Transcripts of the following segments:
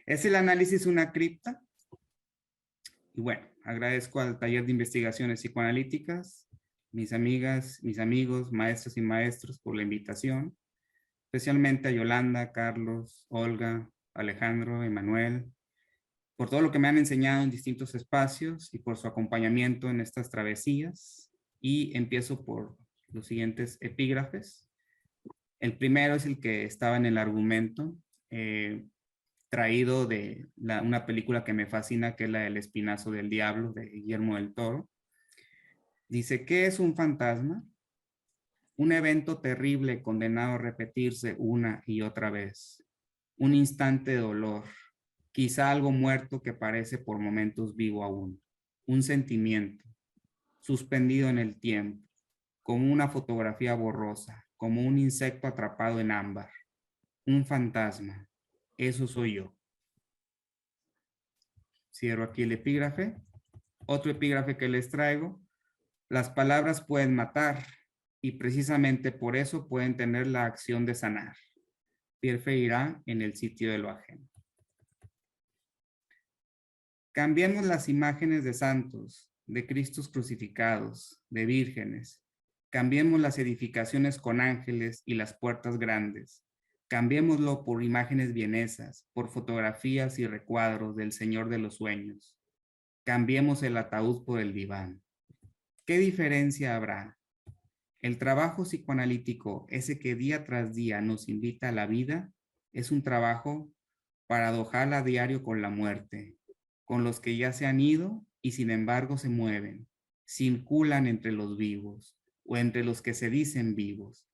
¿Es el análisis una cripta? Y bueno, agradezco al taller de investigaciones psicoanalíticas, mis amigas, mis amigos, maestros y maestros por la invitación, especialmente a Yolanda, Carlos, Olga, Alejandro, Emanuel, por todo lo que me han enseñado en distintos espacios y por su acompañamiento en estas travesías. Y empiezo por los siguientes epígrafes. El primero es el que estaba en el argumento, traído de una película que me fascina, que es la del Espinazo del Diablo, de Guillermo del Toro. Dice, ¿qué es un fantasma? Un evento terrible condenado a repetirse una y otra vez. Un instante de dolor, quizá algo muerto que parece por momentos vivo aún. Un sentimiento, suspendido en el tiempo, como una fotografía borrosa, como un insecto atrapado en ámbar. Un fantasma, eso soy yo. Cierro aquí el epígrafe. Otro epígrafe que les traigo. Las palabras pueden matar y precisamente por eso pueden tener la acción de sanar. Pierre Feirá en El sitio de lo ajeno. Cambiemos las imágenes de santos, de Cristos crucificados, de vírgenes. Cambiemos las edificaciones con ángeles y las puertas grandes. Cambiémoslo por imágenes vienesas, por fotografías y recuadros del Señor de los Sueños. Cambiemos el ataúd por el diván. ¿Qué diferencia habrá? El trabajo psicoanalítico, ese que día tras día nos invita a la vida, es un trabajo paradojal a diario con la muerte, con los que ya se han ido y sin embargo se mueven, circulan entre los vivos o entre los que se dicen vivos.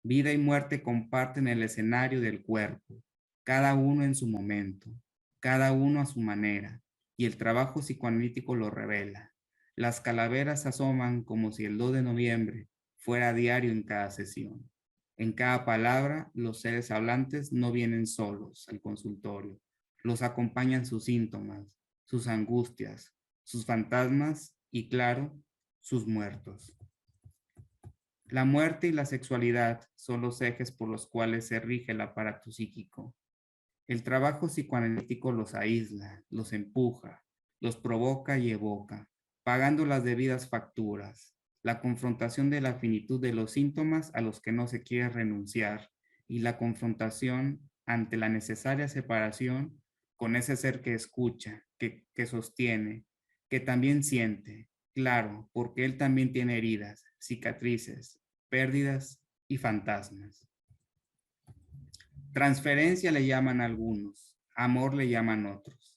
Vida y muerte comparten el escenario del cuerpo, cada uno en su momento, cada uno a su manera, y el trabajo psicoanalítico lo revela. Las calaveras asoman como si el 2 de noviembre fuera diario en cada sesión. En cada palabra, los seres hablantes no vienen solos al consultorio, los acompañan sus síntomas, sus angustias, sus fantasmas y, claro, sus muertos. La muerte y la sexualidad son los ejes por los cuales se rige el aparato psíquico. El trabajo psicoanalítico los aísla, los empuja, los provoca y evoca, pagando las debidas facturas, la confrontación de la finitud de los síntomas a los que no se quiere renunciar y la confrontación ante la necesaria separación con ese ser que escucha, que sostiene, que también siente, claro, porque él también tiene heridas, cicatrices, pérdidas y fantasmas. Transferencia le llaman algunos, amor le llaman otros,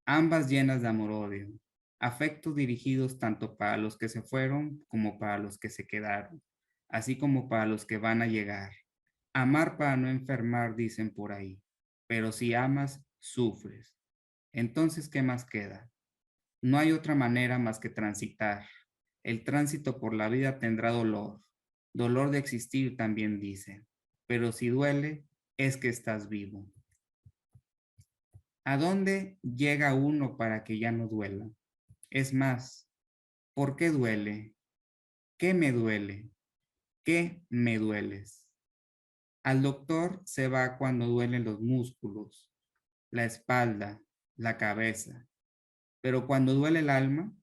ambas llenas de amor-odio, afectos dirigidos tanto para los que se fueron como para los que se quedaron, así como para los que van a llegar. Amar para no enfermar, dicen por ahí, pero si amas, sufres. Entonces, ¿qué más queda? No hay otra manera más que transitar. El tránsito por la vida tendrá dolor, dolor de existir también dicen, pero si duele, es que estás vivo. ¿A dónde llega uno para que ya no duela? Es más, ¿por qué duele? ¿Qué me duele? ¿Qué me dueles? Al doctor se va cuando duelen los músculos, la espalda, la cabeza. Pero cuando duele el alma,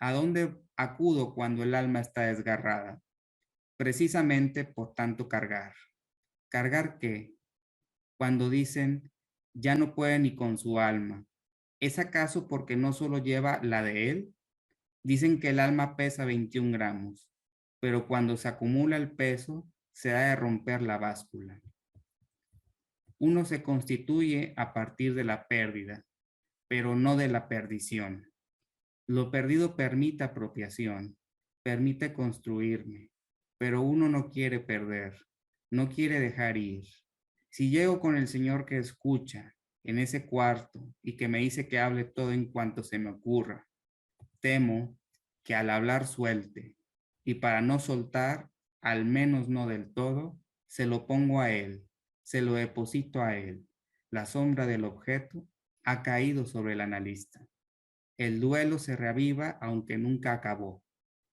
¿a dónde acudo cuando el alma está desgarrada? Precisamente por tanto cargar. ¿Cargar qué? Cuando dicen, ya no puede ni con su alma. ¿Es acaso porque no solo lleva la de él? Dicen que el alma pesa 21 gramos, pero cuando se acumula el peso, se ha de romper la báscula. Uno se constituye a partir de la pérdida, pero no de la perdición. Lo perdido permite apropiación, permite construirme, pero uno no quiere perder, no quiere dejar ir. Si llego con el Señor que escucha en ese cuarto y que me dice que hable todo en cuanto se me ocurra, temo que al hablar suelte, y para no soltar, al menos no del todo, se lo pongo a él, se lo deposito a él. La sombra del objeto ha caído sobre el analista. El duelo se reaviva aunque nunca acabó.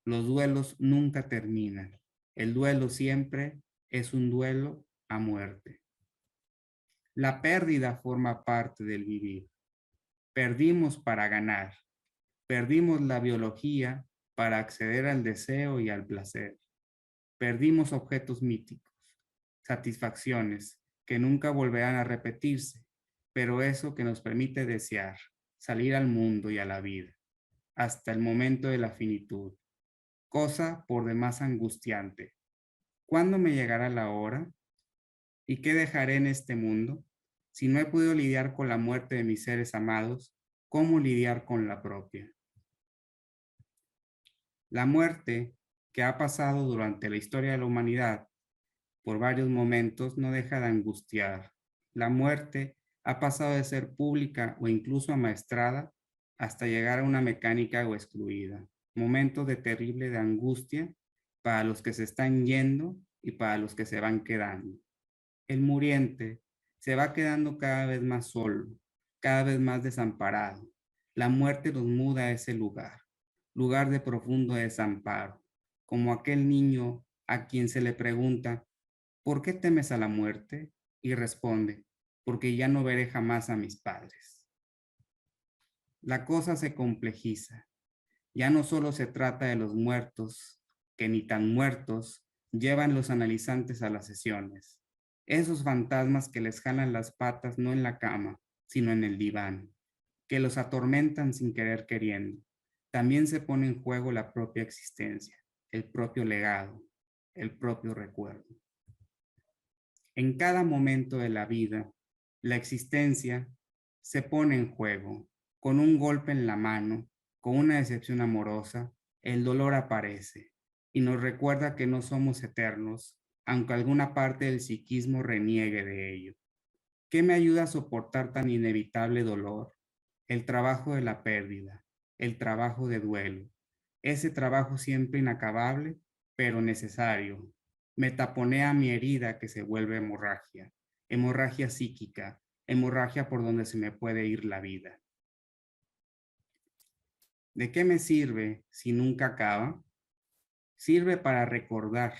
Los duelos nunca terminan. El duelo siempre es un duelo a muerte. La pérdida forma parte del vivir. Perdimos para ganar. Perdimos la biología para acceder al deseo y al placer. Perdimos objetos míticos, satisfacciones que nunca volverán a repetirse, pero eso que nos permite desear, salir al mundo y a la vida, hasta el momento de la finitud, cosa por demás angustiante. ¿Cuándo me llegará la hora? ¿Y qué dejaré en este mundo? Si no he podido lidiar con la muerte de mis seres amados, ¿cómo lidiar con la propia? La muerte, que ha pasado durante la historia de la humanidad por varios momentos, no deja de angustiar. La muerte ha pasado de ser pública o incluso amaestrada hasta llegar a una mecánica o excluida. Momentos de terrible angustia para los que se están yendo y para los que se van quedando. El muriente se va quedando cada vez más solo, cada vez más desamparado. La muerte los muda a ese lugar, lugar de profundo desamparo, como aquel niño a quien se le pregunta, ¿por qué temes a la muerte? Y responde, porque ya no veré jamás a mis padres. La cosa se complejiza. Ya no solo se trata de los muertos, que ni tan muertos llevan los analizantes a las sesiones. Esos fantasmas que les jalan las patas no en la cama, sino en el diván, que los atormentan sin querer queriendo. También se pone en juego la propia existencia, el propio legado, el propio recuerdo. En cada momento de la vida, la existencia se pone en juego. Con un golpe en la mano, con una decepción amorosa, el dolor aparece y nos recuerda que no somos eternos, aunque alguna parte del psiquismo reniegue de ello. ¿Qué me ayuda a soportar tan inevitable dolor? El trabajo de la pérdida, el trabajo de duelo, ese trabajo siempre inacabable, pero necesario. Me taponea mi herida que se vuelve hemorragia, hemorragia psíquica, hemorragia por donde se me puede ir la vida. ¿De qué me sirve si nunca acaba? Sirve para recordar,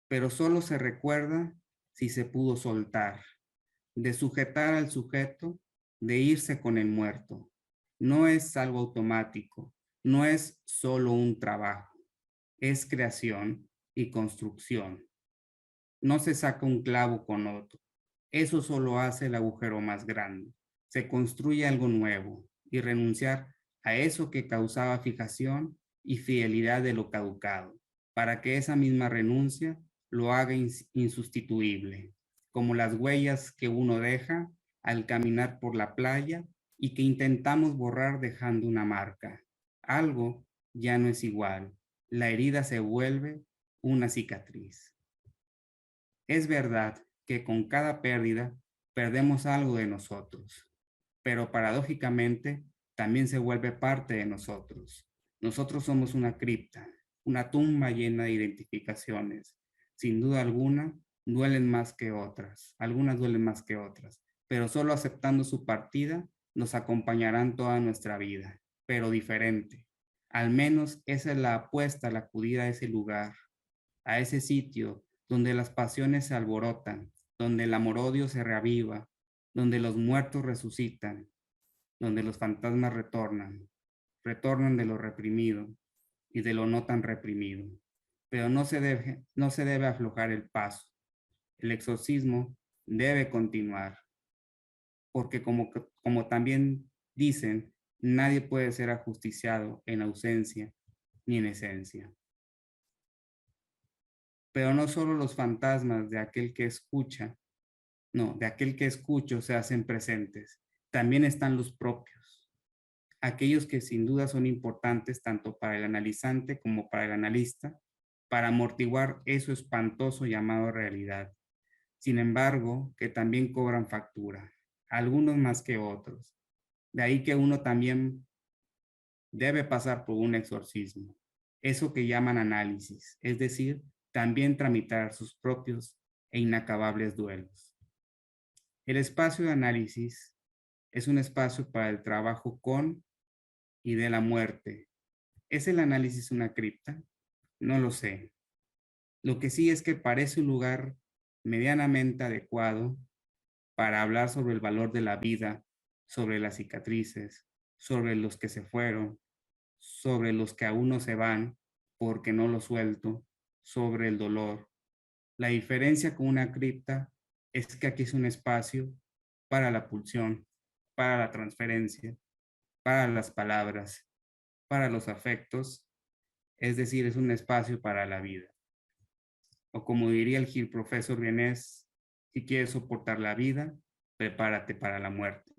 pero solo se recuerda si se pudo soltar, de sujetar al sujeto, de irse con el muerto. No es algo automático, no es solo un trabajo, es creación y construcción. No se saca un clavo con otro, eso solo hace el agujero más grande. Se construye algo nuevo y renunciar a eso que causaba fijación y fidelidad de lo caducado, para que esa misma renuncia lo haga insustituible, como las huellas que uno deja al caminar por la playa y que intentamos borrar dejando una marca. Algo ya no es igual, la herida se vuelve una cicatriz. Es verdad que con cada pérdida perdemos algo de nosotros, pero paradójicamente también se vuelve parte de nosotros. Nosotros somos una cripta, una tumba llena de identificaciones. Sin duda alguna, duelen más que otras, algunas duelen más que otras, pero solo aceptando su partida nos acompañarán toda nuestra vida, pero diferente. Al menos esa es la apuesta al acudir a ese lugar, a ese sitio donde las pasiones se alborotan, donde el amor-odio se reaviva, donde los muertos resucitan, donde los fantasmas retornan de lo reprimido y de lo no tan reprimido. Pero no se debe aflojar el paso. El exorcismo debe continuar, porque como también dicen, nadie puede ser ajusticiado en ausencia ni en esencia. Pero no solo los fantasmas de aquel que escucha, no, de aquel que escucho se hacen presentes, también están los propios, aquellos que sin duda son importantes tanto para el analizante como para el analista, para amortiguar eso espantoso llamado realidad. Sin embargo, que también cobran factura, algunos más que otros. De ahí que uno también debe pasar por un exorcismo, eso que llaman análisis, es decir, también tramitar sus propios e inacabables duelos. El espacio de análisis es un espacio para el trabajo con y de la muerte. ¿Es el análisis una cripta? No lo sé. Lo que sí es que parece un lugar medianamente adecuado para hablar sobre el valor de la vida, sobre las cicatrices, sobre los que se fueron, sobre los que aún no se van porque no lo suelto, sobre el dolor. La diferencia con una cripta es que aquí es un espacio para la pulsión, para la transferencia, para las palabras, para los afectos, es decir, es un espacio para la vida. O como diría el Gil profesor vienés, si quieres soportar la vida, prepárate para la muerte.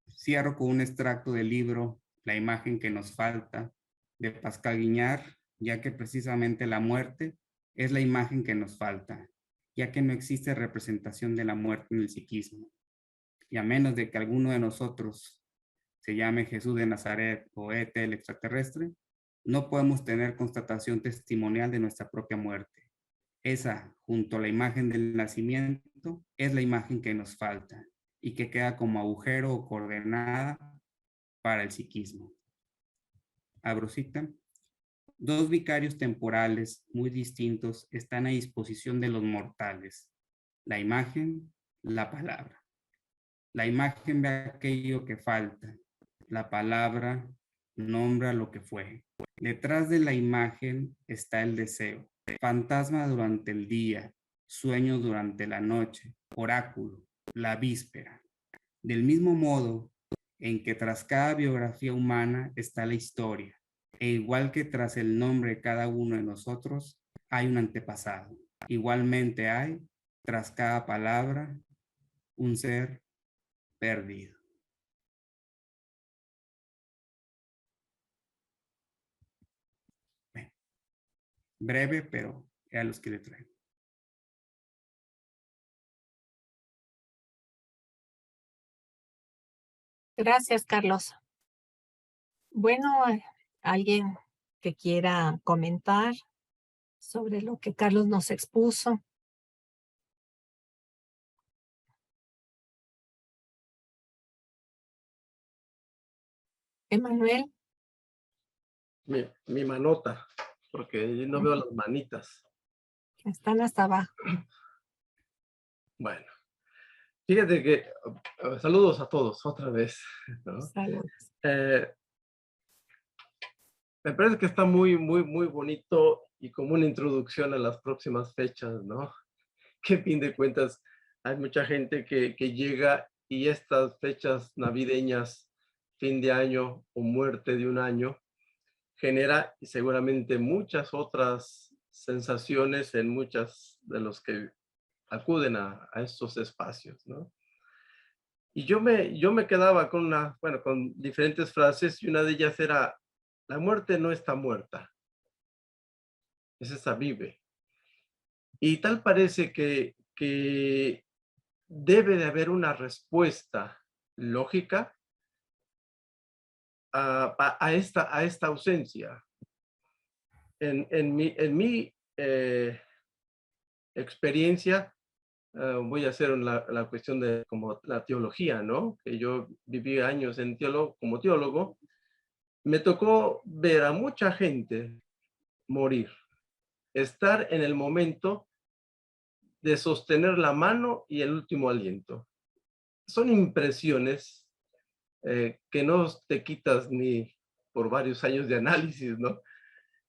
Cierro con un extracto del libro La imagen que nos falta, de Pascal Guignard, ya que precisamente la muerte es la imagen que nos falta, ya que no existe representación de la muerte en el psiquismo. Y a menos de que alguno de nosotros se llame Jesús de Nazaret o E.T. el extraterrestre, no podemos tener constatación testimonial de nuestra propia muerte. Esa, junto a la imagen del nacimiento, es la imagen que nos falta y que queda como agujero o coordenada para el psiquismo. Abro cita. Dos vicarios temporales muy distintos están a disposición de los mortales: la imagen, la palabra. La imagen ve aquello que falta, la palabra nombra lo que fue. Detrás de la imagen está el deseo, fantasma durante el día, sueño durante la noche, oráculo, la víspera. Del mismo modo en que tras cada biografía humana está la historia, e igual que tras el nombre de cada uno de nosotros hay un antepasado, igualmente hay tras cada palabra un ser perdido. Bueno, breve, pero a los que le traigo. Gracias, Carlos. Bueno, alguien que quiera comentar sobre lo que Carlos nos expuso. Emanuel. Mi manota, porque no veo las manitas. Están hasta abajo. Bueno, fíjate que saludos a todos otra vez, ¿no? Saludos. Me parece que está muy bonito y como una introducción a las próximas fechas, ¿no? Que a fin de cuentas hay mucha gente que llega y estas fechas navideñas, fin de año o muerte de un año, genera seguramente muchas otras sensaciones en muchas de los que acuden a estos espacios, ¿no? Y yo me quedaba con con diferentes frases, y una de ellas era: la muerte no está muerta, esa vive. Y tal parece que debe de haber una respuesta lógica a esta ausencia. En mi experiencia, voy a hacer la cuestión de como la teología, ¿no? Que yo viví años como teólogo. Me tocó ver a mucha gente morir, estar en el momento de sostener la mano y el último aliento. Son impresiones que no te quitas ni por varios años de análisis, ¿no?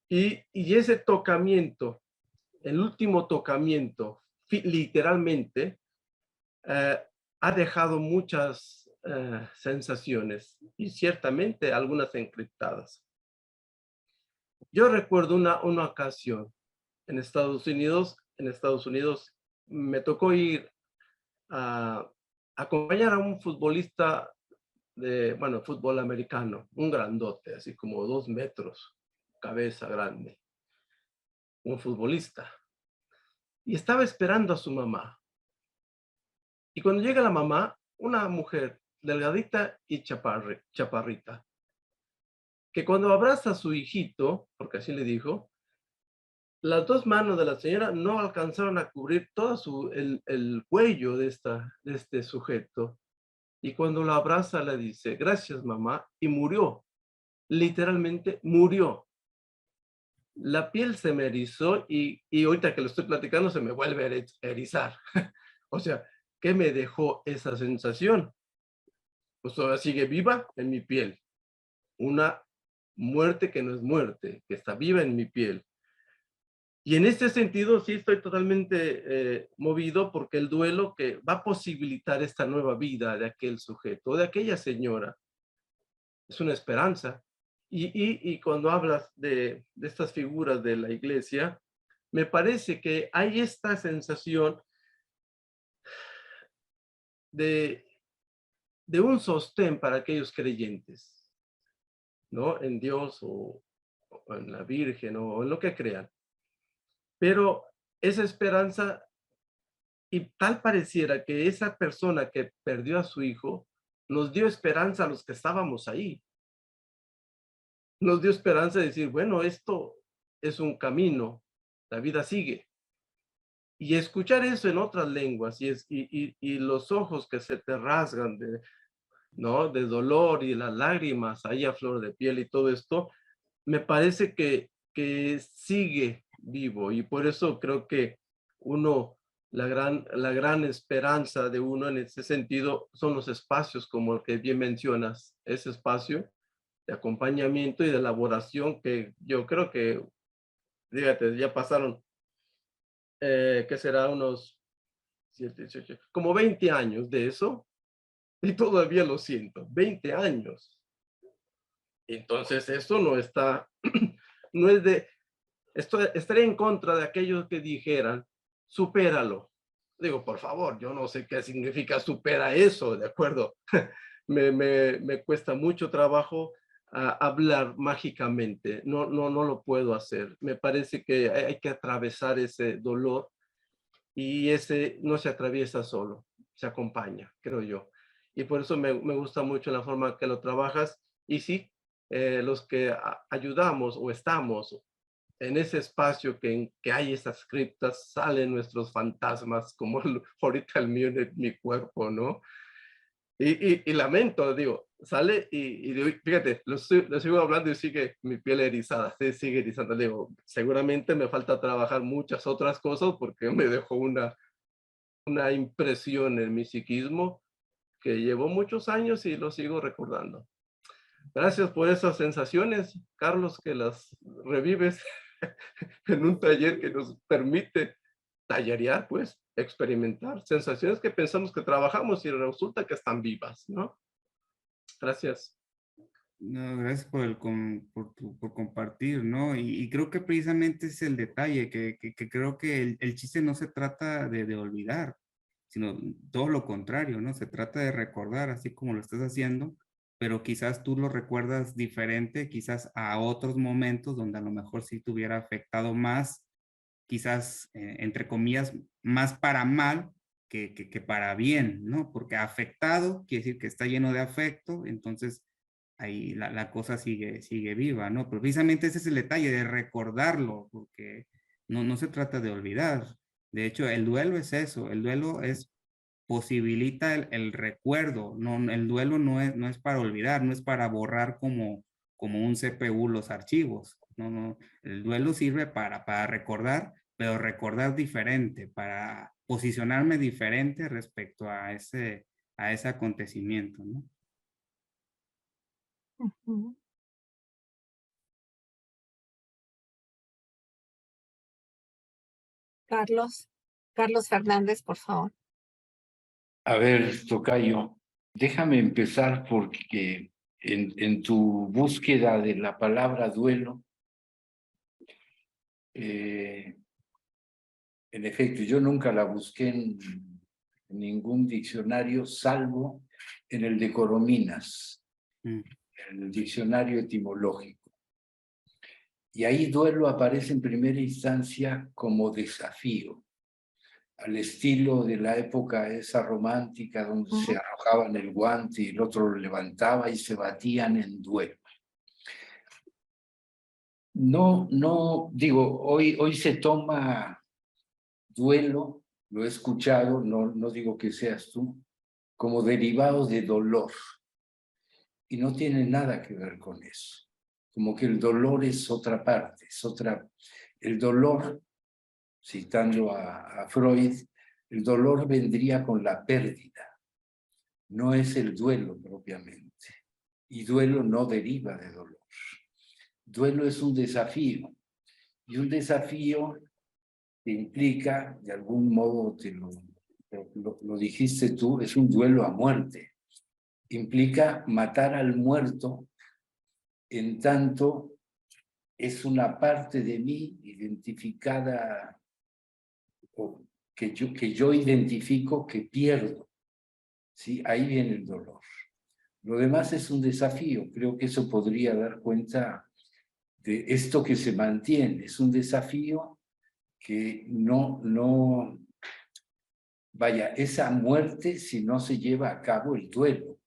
Y ese tocamiento, el último tocamiento, literalmente, ha dejado muchas sensaciones y ciertamente algunas encriptadas. Yo recuerdo una ocasión en Estados Unidos me tocó ir a acompañar a un futbolista de, fútbol americano, un grandote, así como 2 metros, cabeza grande, un futbolista. Y estaba esperando a su mamá. Y cuando llega la mamá, una mujer delgadita y chaparrita, que cuando abraza a su hijito, porque así le dijo, las 2 manos de la señora no alcanzaron a cubrir todo el cuello de este sujeto. Y cuando la abraza le dice: gracias, mamá, y murió. Literalmente murió. La piel se me erizó y ahorita que lo estoy platicando se me vuelve a erizar. O sea, ¿qué me dejó esa sensación? Pues todavía sigue viva en mi piel. Una muerte que no es muerte, que está viva en mi piel. Y en este sentido sí estoy totalmente movido porque el duelo que va a posibilitar esta nueva vida de aquel sujeto, de aquella señora, es una esperanza. Y cuando hablas de estas figuras de la iglesia, me parece que hay esta sensación de, de un sostén para aquellos creyentes, ¿no? En Dios o en la Virgen o en lo que crean. Pero esa esperanza, y tal pareciera que esa persona que perdió a su hijo nos dio esperanza a los que estábamos ahí. Nos dio esperanza de decir, bueno, esto es un camino, la vida sigue. Y escuchar eso en otras lenguas y los ojos que se te rasgan ¿no? de dolor y las lágrimas ahí a flor de piel y todo esto, me parece que sigue vivo y por eso creo que uno, la gran esperanza de uno en ese sentido son los espacios como el que bien mencionas, ese espacio de acompañamiento y de elaboración que yo creo que, fíjate, ya pasaron, ¿qué será? Unos 7, 18, como 20 años de eso y todavía lo siento, 20 años. Entonces eso no está, no es de, estaría en contra de aquellos que dijeran, supéralo. Digo, por favor, yo no sé qué significa supera eso, ¿de acuerdo? Me cuesta mucho trabajo hablar mágicamente, no lo puedo hacer. Me parece que hay que atravesar ese dolor y ese no se atraviesa solo, se acompaña, creo yo. Y por eso me gusta mucho la forma que lo trabajas y sí, los que ayudamos o estamos en ese espacio que hay esas criptas, salen nuestros fantasmas, como ahorita el mío en mi cuerpo, ¿no? Y lamento, digo, sale y fíjate, lo sigo hablando y sigue mi piel erizada, sí, sigue erizando. Digo, seguramente me falta trabajar muchas otras cosas porque me dejó una impresión en mi psiquismo que llevó muchos años y lo sigo recordando. Gracias por esas sensaciones, Carlos, que las revives en un taller que nos permite tallerear, pues, experimentar sensaciones que pensamos que trabajamos y resulta que están vivas, ¿no? Gracias. No, gracias por compartir, ¿no? Y creo que precisamente es el detalle, que creo que el chiste no se trata de olvidar, sino todo lo contrario, ¿no? Se trata de recordar, así como lo estás haciendo, pero quizás tú lo recuerdas diferente, quizás a otros momentos donde a lo mejor sí te hubiera afectado más, quizás, entre comillas, más para mal que para bien, ¿no? Porque afectado quiere decir que está lleno de afecto, entonces ahí la cosa sigue viva, ¿no? Pero precisamente ese es el detalle de recordarlo, porque no se trata de olvidar. De hecho, el duelo es eso, el duelo es posibilita el recuerdo, no, el duelo no es para olvidar, no es para borrar como un CPU los archivos, no, el duelo sirve para recordar, pero recordar diferente, para posicionarme diferente respecto a ese acontecimiento, ¿no? Ujú. Carlos, Carlos Fernández, por favor. A ver, tocayo, déjame empezar porque en tu búsqueda de la palabra duelo, en efecto, yo nunca la busqué en ningún diccionario, salvo en el de Corominas, en el diccionario etimológico. Y ahí duelo aparece en primera instancia como desafío, al estilo de la época esa romántica donde se arrojaban el guante y el otro lo levantaba y se batían en duelo. No, digo, hoy se toma duelo, lo he escuchado, no digo que seas tú, como derivado de dolor. Y no tiene nada que ver con eso. Como que el dolor es otra parte, es otra. El dolor, citando a Freud, El dolor vendría con la pérdida, no es el duelo propiamente. Y duelo no deriva de dolor. Duelo es un desafío, y un desafío que implica, de algún modo lo dijiste tú, es un duelo a muerte. Implica matar al muerto en tanto es una parte de mí identificada, o que yo identifico que pierdo. ¿Sí? Ahí viene el dolor. Lo demás es un desafío. Creo que eso podría dar cuenta de esto que se mantiene. Es un desafío que vaya, esa muerte si no se lleva a cabo el duelo.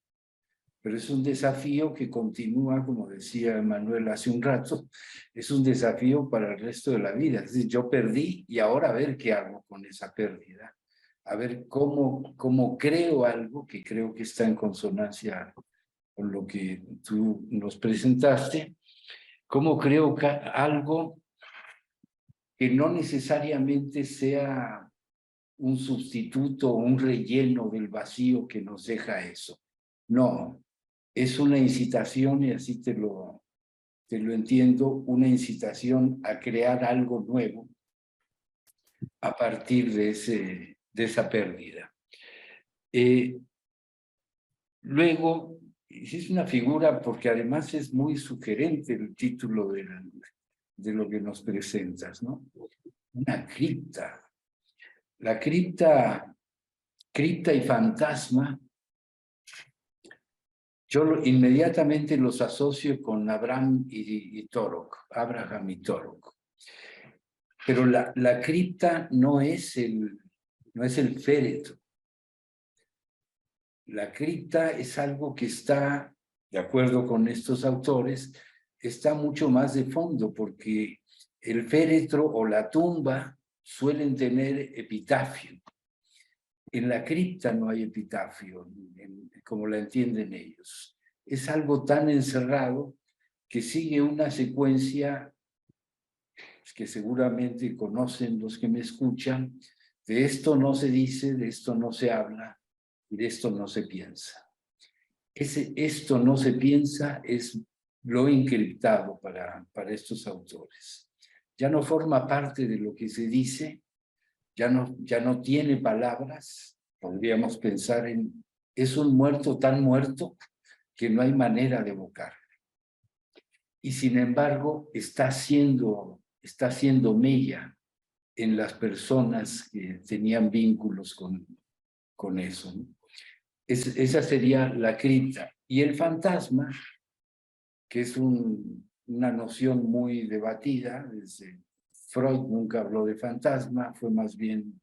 Pero es un desafío que continúa, como decía Manuel hace un rato, es un desafío para el resto de la vida. Es decir, yo perdí y ahora a ver qué hago con esa pérdida. A ver cómo creo algo que creo que está en consonancia con lo que tú nos presentaste. Cómo creo algo que no necesariamente sea un sustituto o un relleno del vacío que nos deja eso. No, es una incitación, y así te lo entiendo, una incitación a crear algo nuevo a partir de esa pérdida. Luego, es una figura, porque además es muy sugerente el título de lo que nos presentas, ¿no? Una cripta. La cripta y fantasma, yo inmediatamente los asocio con Abraham y Torok, Abraham y Torok. Pero la cripta no es el féretro. La cripta es algo que está, de acuerdo con estos autores, está mucho más de fondo, porque el féretro o la tumba suelen tener epitafio. En la cripta no hay epitafio, como la entienden ellos. Es algo tan encerrado que sigue una secuencia que seguramente conocen los que me escuchan. De esto no se dice, de esto no se habla, y de esto no se piensa. Esto no se piensa es lo encriptado para estos autores. Ya no forma parte de lo que se dice, ya no tiene palabras. Podríamos pensar es un muerto tan muerto que no hay manera de evocarlo. Y sin embargo está haciendo mella en las personas que tenían vínculos con eso, ¿no? Esa sería la cripta. Y el fantasma, que es una noción muy debatida, desde Freud nunca habló de fantasma, fue más bien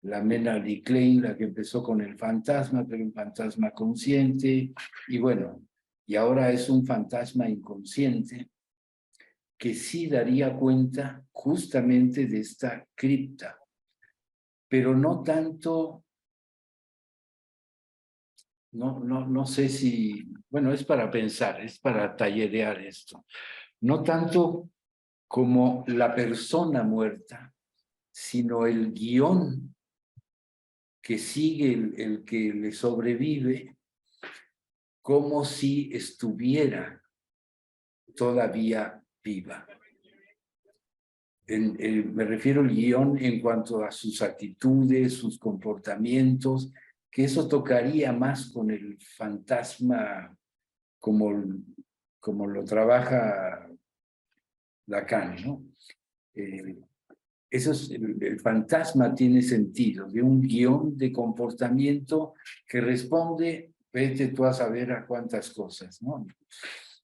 la Melanie Klein la que empezó con el fantasma, pero un fantasma consciente, y bueno, y ahora es un fantasma inconsciente que sí daría cuenta justamente de esta cripta, pero no tanto, no sé si, bueno, es para pensar, es para tallerear esto, no tanto como la persona muerta, sino el guión que sigue el que le sobrevive, como si estuviera todavía viva. Me refiero al guión en cuanto a sus actitudes, sus comportamientos, que eso tocaría más con el fantasma como lo trabaja Lacan, ¿no? El fantasma tiene sentido, de un guión de comportamiento que responde, vete tú a saber a cuántas cosas, ¿no?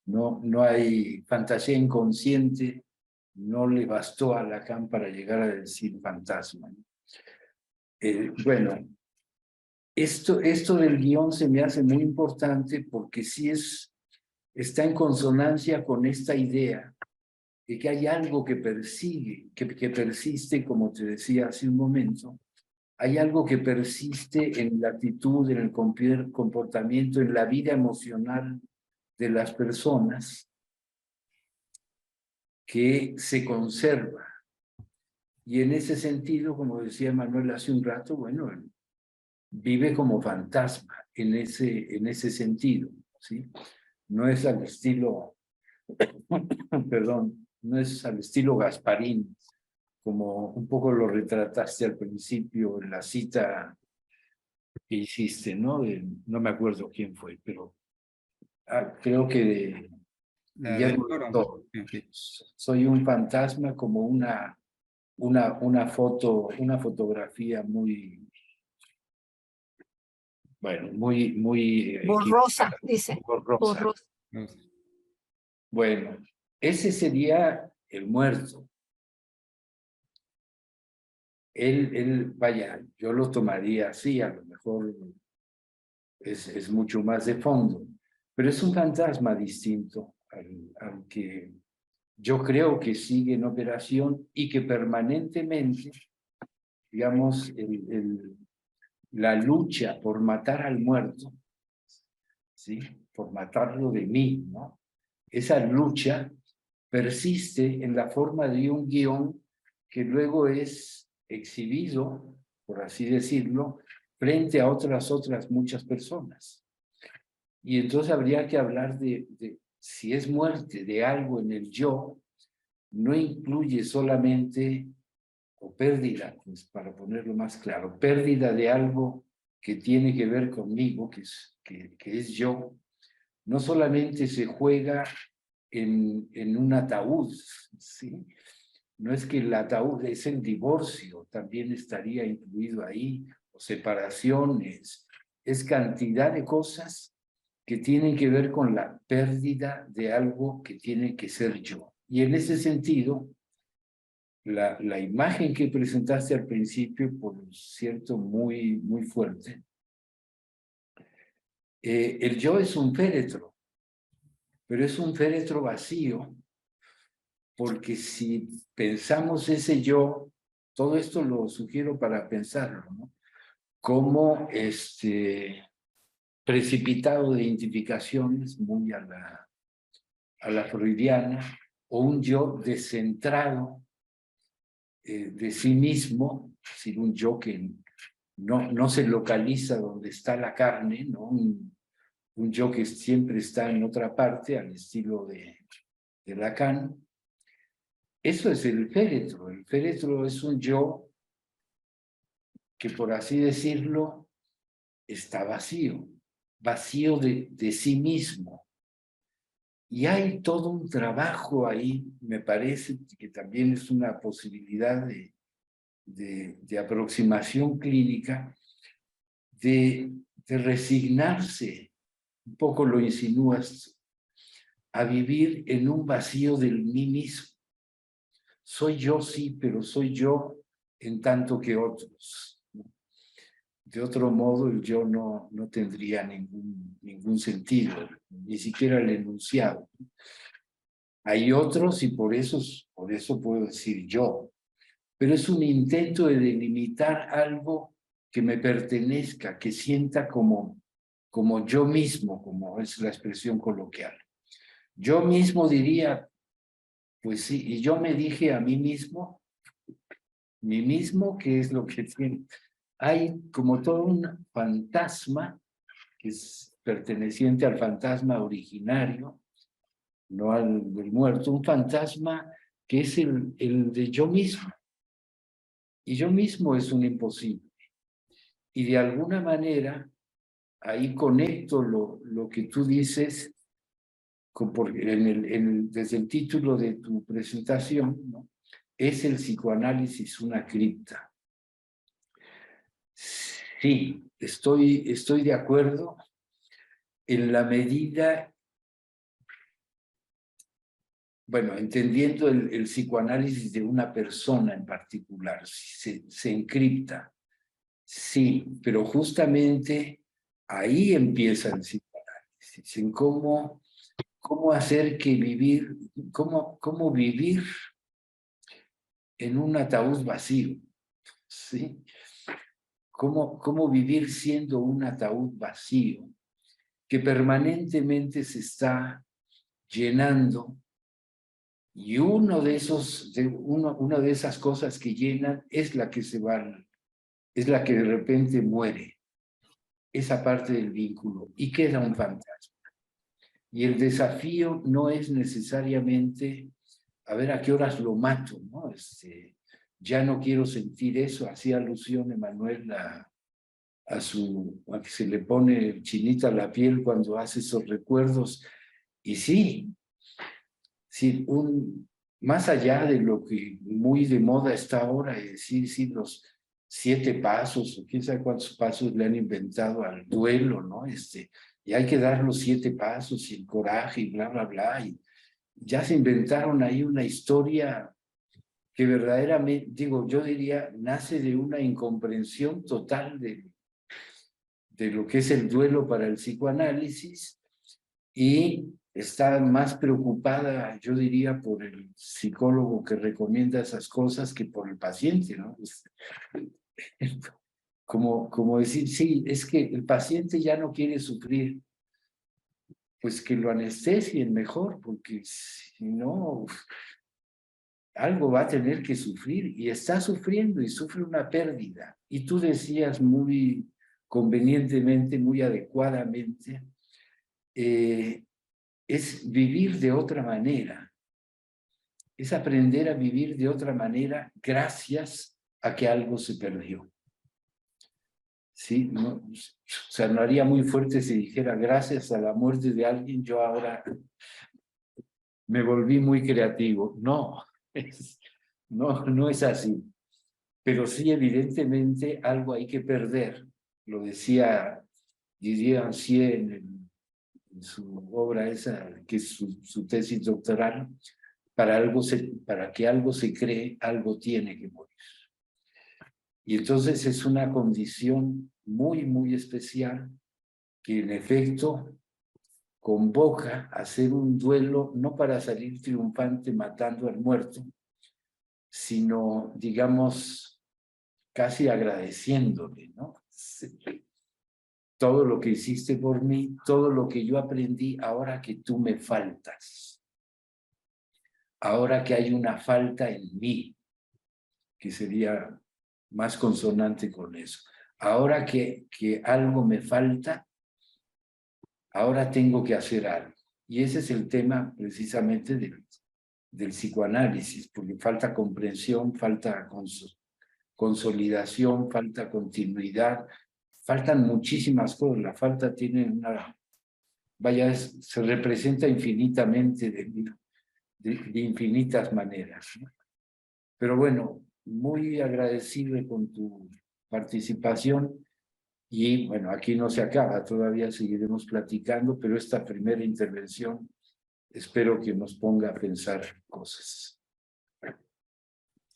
No hay fantasía inconsciente, no le bastó a Lacan para llegar a decir fantasma. Bueno, esto del guión se me hace muy importante porque sí está en consonancia con esta idea de que hay algo que persigue, que persiste, como te decía hace un momento, hay algo que persiste en la actitud, en el comportamiento, en la vida emocional de las personas, que se conserva. Y en ese sentido, como decía Manuel hace un rato, bueno, él vive como fantasma en ese sentido, ¿sí? No es al estilo, perdón, no es al estilo Gasparín, como un poco lo retrataste al principio en la cita que hiciste, ¿no? No me acuerdo quién fue, pero creo que de La del Guillermo del Toro. Toro. Sí. Soy un fantasma como una fotografía muy, bueno, muy Borrosa, dice. borrosa. Borrosa. Bueno, ese sería el muerto. Vaya, yo lo tomaría así, a lo mejor es mucho más de fondo, pero es un fantasma distinto al que yo creo que sigue en operación y que permanentemente, digamos, la lucha por matar al muerto, ¿sí? Por matarlo de mí, ¿no? Esa lucha persiste en la forma de un guión que luego es exhibido, por así decirlo, frente a otras muchas personas. Y entonces habría que hablar de si es muerte de algo en el yo, no incluye solamente, o pérdida, pues para ponerlo más claro, pérdida de algo que tiene que ver conmigo, que es yo, no solamente se juega en un ataúd, ¿sí? No es que el ataúd es el divorcio, también estaría incluido ahí, o separaciones, es cantidad de cosas que tienen que ver con la pérdida de algo que tiene que ser yo. Y en ese sentido, la imagen que presentaste al principio, por cierto, muy fuerte, el yo es un féretro, pero es un féretro vacío, porque si pensamos ese yo, todo esto lo sugiero para pensarlo, ¿no? Como precipitado de identificaciones muy a la freudiana, o un yo descentrado de sí mismo, es decir, un yo que no se localiza donde está la carne, ¿no? Un yo que siempre está en otra parte, al estilo de Lacan. Eso es el féretro. El féretro es un yo que, por así decirlo, está vacío, vacío de sí mismo. Y hay todo un trabajo ahí, me parece que también es una posibilidad de aproximación clínica, de resignarse, un poco lo insinúas, a vivir en un vacío del mí mismo. Soy yo, sí, pero soy yo en tanto que otros. De otro modo, el yo no tendría ningún sentido, ni siquiera el enunciado. Hay otros y por eso puedo decir yo, pero es un intento de delimitar algo que me pertenezca, que sienta como yo mismo, como es la expresión coloquial. Yo mismo diría, pues sí, y yo me dije a mí mismo, ¿qué es lo que tiene? Hay como todo un fantasma que es perteneciente al fantasma originario, no al del muerto, un fantasma que es el de yo mismo. Y yo mismo es un imposible. Y de alguna manera, ahí conecto lo que tú dices desde el título de tu presentación, ¿no? ¿Es el psicoanálisis una cripta? Sí, estoy de acuerdo en la medida, bueno, entendiendo el psicoanálisis de una persona en particular, se encripta, sí, pero justamente ahí empieza el psicoanálisis, en cómo hacer que vivir, cómo vivir en un ataúd vacío, ¿sí? Cómo vivir siendo un ataúd vacío que permanentemente se está llenando Y una de esas cosas que llenan es la que se va, es la que de repente muere, esa parte del vínculo, y queda un fantasma. Y el desafío no es necesariamente a ver a qué horas lo mato, ¿no? Ya no quiero sentir eso. Hacía alusión Emanuel a que se le pone chinita la piel cuando hace esos recuerdos. Y sí, sí, más allá de lo que muy de moda está ahora, es decir, sí, los 7 pasos, o quién sabe cuántos pasos le han inventado al duelo, ¿no? Y hay que dar los 7 pasos y el coraje y bla, bla, bla. Y ya se inventaron ahí una historia que verdaderamente, digo, yo diría, nace de una incomprensión total de lo que es el duelo para el psicoanálisis, y está más preocupada, yo diría, por el psicólogo que recomienda esas cosas que por el paciente, ¿no? Como decir, sí, es que el paciente ya no quiere sufrir, pues que lo anestesien mejor, porque si no, algo va a tener que sufrir, y está sufriendo y sufre una pérdida. Y tú decías muy convenientemente, muy adecuadamente, es vivir de otra manera, es aprender a vivir de otra manera gracias a que algo se perdió. ¿Sí? No, o sea, no haría muy fuerte si dijera gracias a la muerte de alguien yo ahora me volví muy creativo. No, no es así. Pero sí, evidentemente, algo hay que perder. Lo decía Didier Ancier en su obra esa, que es su tesis doctoral. Para que algo se cree, algo tiene que morir. Y entonces es una condición muy, muy especial que en efecto convoca a hacer un duelo, no para salir triunfante matando al muerto, sino, digamos, casi agradeciéndole, ¿no? Todo lo que hiciste por mí, todo lo que yo aprendí, ahora que tú me faltas, ahora que hay una falta en mí, que sería más consonante con eso. Ahora que algo me falta, ahora tengo que hacer algo. Y ese es el tema precisamente del psicoanálisis, porque falta comprensión, falta consolidación, falta continuidad, faltan muchísimas cosas. La falta tiene se representa infinitamente de infinitas maneras, ¿no? Pero bueno, muy agradecido con tu participación, y bueno, aquí no se acaba, todavía seguiremos platicando, pero esta primera intervención espero que nos ponga a pensar cosas.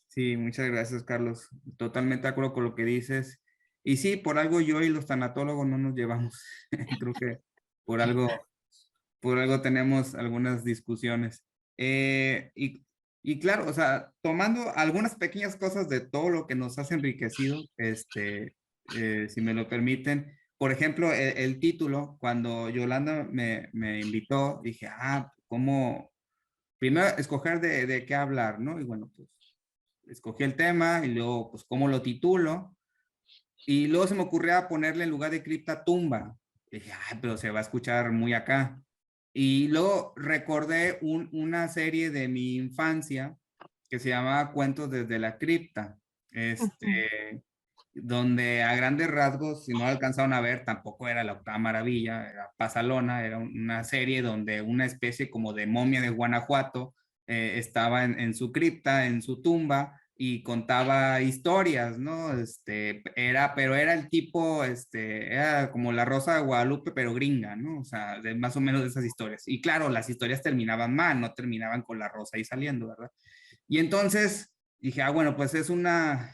Sí, muchas gracias, Carlos. Totalmente de acuerdo con lo que dices. Y sí, por algo yo y los tanatólogos no nos llevamos. Creo que por algo tenemos algunas discusiones. Y claro, o sea, tomando algunas pequeñas cosas de todo lo que nos has enriquecido, si me lo permiten. Por ejemplo, el título, cuando Yolanda me invitó, dije, ¿cómo? Primero, escoger de qué hablar, ¿no? Y bueno, pues escogí el tema y luego, pues, ¿cómo lo titulo? Y luego se me ocurría ponerle en lugar de cripta tumba. Y dije, pero se va a escuchar muy acá. Y luego recordé una serie de mi infancia que se llamaba Cuentos desde la cripta, donde a grandes rasgos, si no alcanzaron a ver, tampoco era la octava maravilla, era Pasalona, era una serie donde una especie como de momia de Guanajuato estaba en su cripta, en su tumba, y contaba historias, ¿no? Pero era el tipo, era como la Rosa de Guadalupe, pero gringa, ¿no? O sea, más o menos de esas historias. Y claro, las historias terminaban mal, no terminaban con la rosa ahí saliendo, ¿verdad? Y entonces dije, bueno, pues es una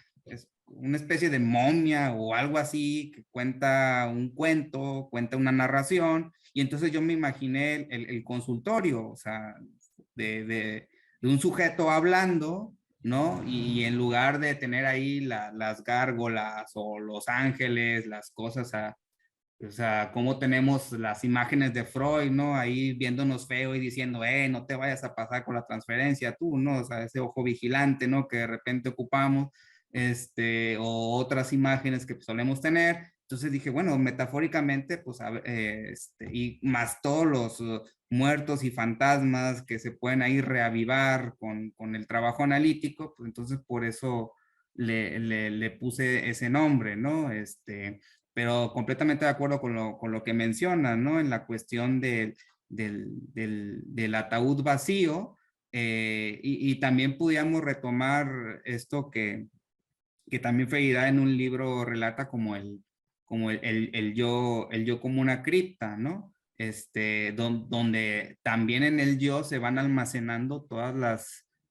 especie de momia o algo así que cuenta un cuento, cuenta una narración, y entonces yo me imaginé el consultorio, o sea, de un sujeto hablando, ¿no? Y en lugar de tener ahí las gárgolas o los ángeles, las cosas O sea, cómo tenemos las imágenes de Freud, ¿no? Ahí viéndonos feo y diciendo, no te vayas a pasar con la transferencia tú, ¿no? O sea, ese ojo vigilante, ¿no? Que de repente ocupamos, o otras imágenes que solemos tener. Entonces dije, bueno, metafóricamente, pues, y más todos los muertos y fantasmas que se pueden ahí reavivar con el trabajo analítico, pues entonces por eso le puse ese nombre, ¿no? Pero completamente de acuerdo con lo que mencionas, ¿no? En la cuestión del ataúd vacío, y también pudiéramos retomar esto que también Freire en un libro relata como el yo como una cripta, ¿no? Donde también en el yo se van almacenando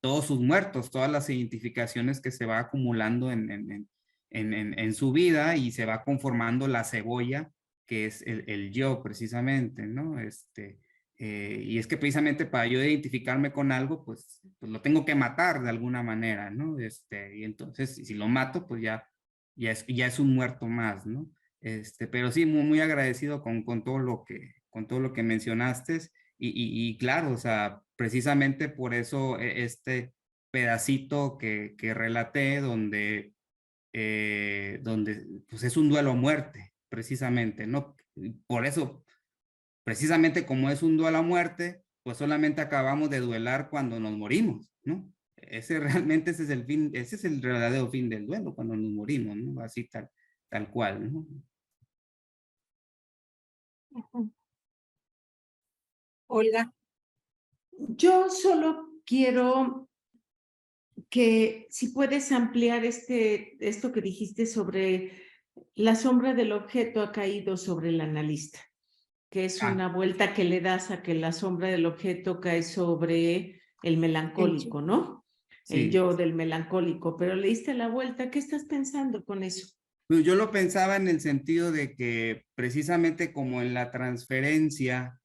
todos sus muertos, todas las identificaciones que se va acumulando en su vida y se va conformando la cebolla que es el yo precisamente, ¿no? Y es que precisamente para yo identificarme con algo, pues lo tengo que matar de alguna manera, ¿no? Y entonces, si lo mato, pues ya es un muerto más, ¿no? Pero sí, muy agradecido con con todo lo que mencionaste. Y claro, o sea, precisamente por eso este pedacito que relaté donde pues es un duelo a muerte, precisamente, ¿no? Por eso, precisamente como es un duelo a muerte, pues solamente acabamos de duelar cuando nos morimos, ¿no? Ese es el fin, ese es el verdadero fin del duelo, cuando nos morimos, ¿no? Así tal cual, ¿no? Ujú. Olga. Yo solo quiero que si puedes ampliar esto que dijiste sobre la sombra del objeto ha caído sobre el analista, que es una vuelta que le das a que la sombra del objeto cae sobre el melancólico, ¿no? El Sí. yo del melancólico, pero le diste la vuelta. ¿Qué estás pensando con eso? Pues yo lo pensaba en el sentido de que precisamente como en la transferencia,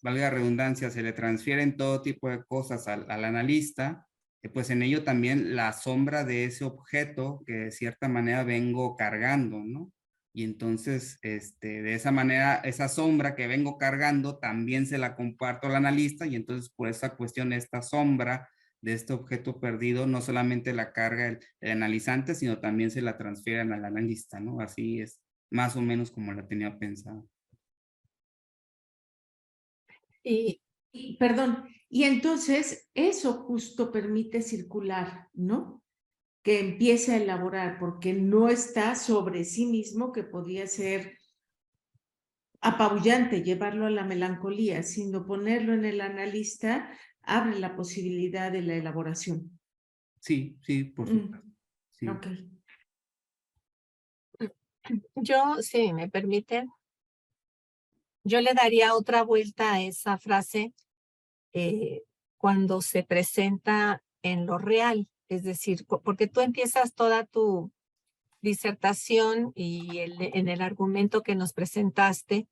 valga la redundancia, se le transfieren todo tipo de cosas al analista, pues en ello también la sombra de ese objeto que de cierta manera vengo cargando, ¿no? Y entonces, de esa manera, esa sombra que vengo cargando también se la comparto al analista y entonces por esa cuestión, esta sombra de este objeto perdido, no solamente la carga el analizante, sino también se la transfieren al analista, ¿no? Así es más o menos como la tenía pensado. Y Perdón, y entonces eso justo permite circular, ¿no? Que empiece a elaborar, porque no está sobre sí mismo, que podía ser apabullante llevarlo a la melancolía, sino ponerlo en el analista abre la posibilidad de la elaboración. Sí, por supuesto. Sí. Ok. yo, si me permiten, yo le daría otra vuelta a esa frase cuando se presenta en lo real. Es decir, porque tú empiezas toda tu disertación y en el argumento que nos presentaste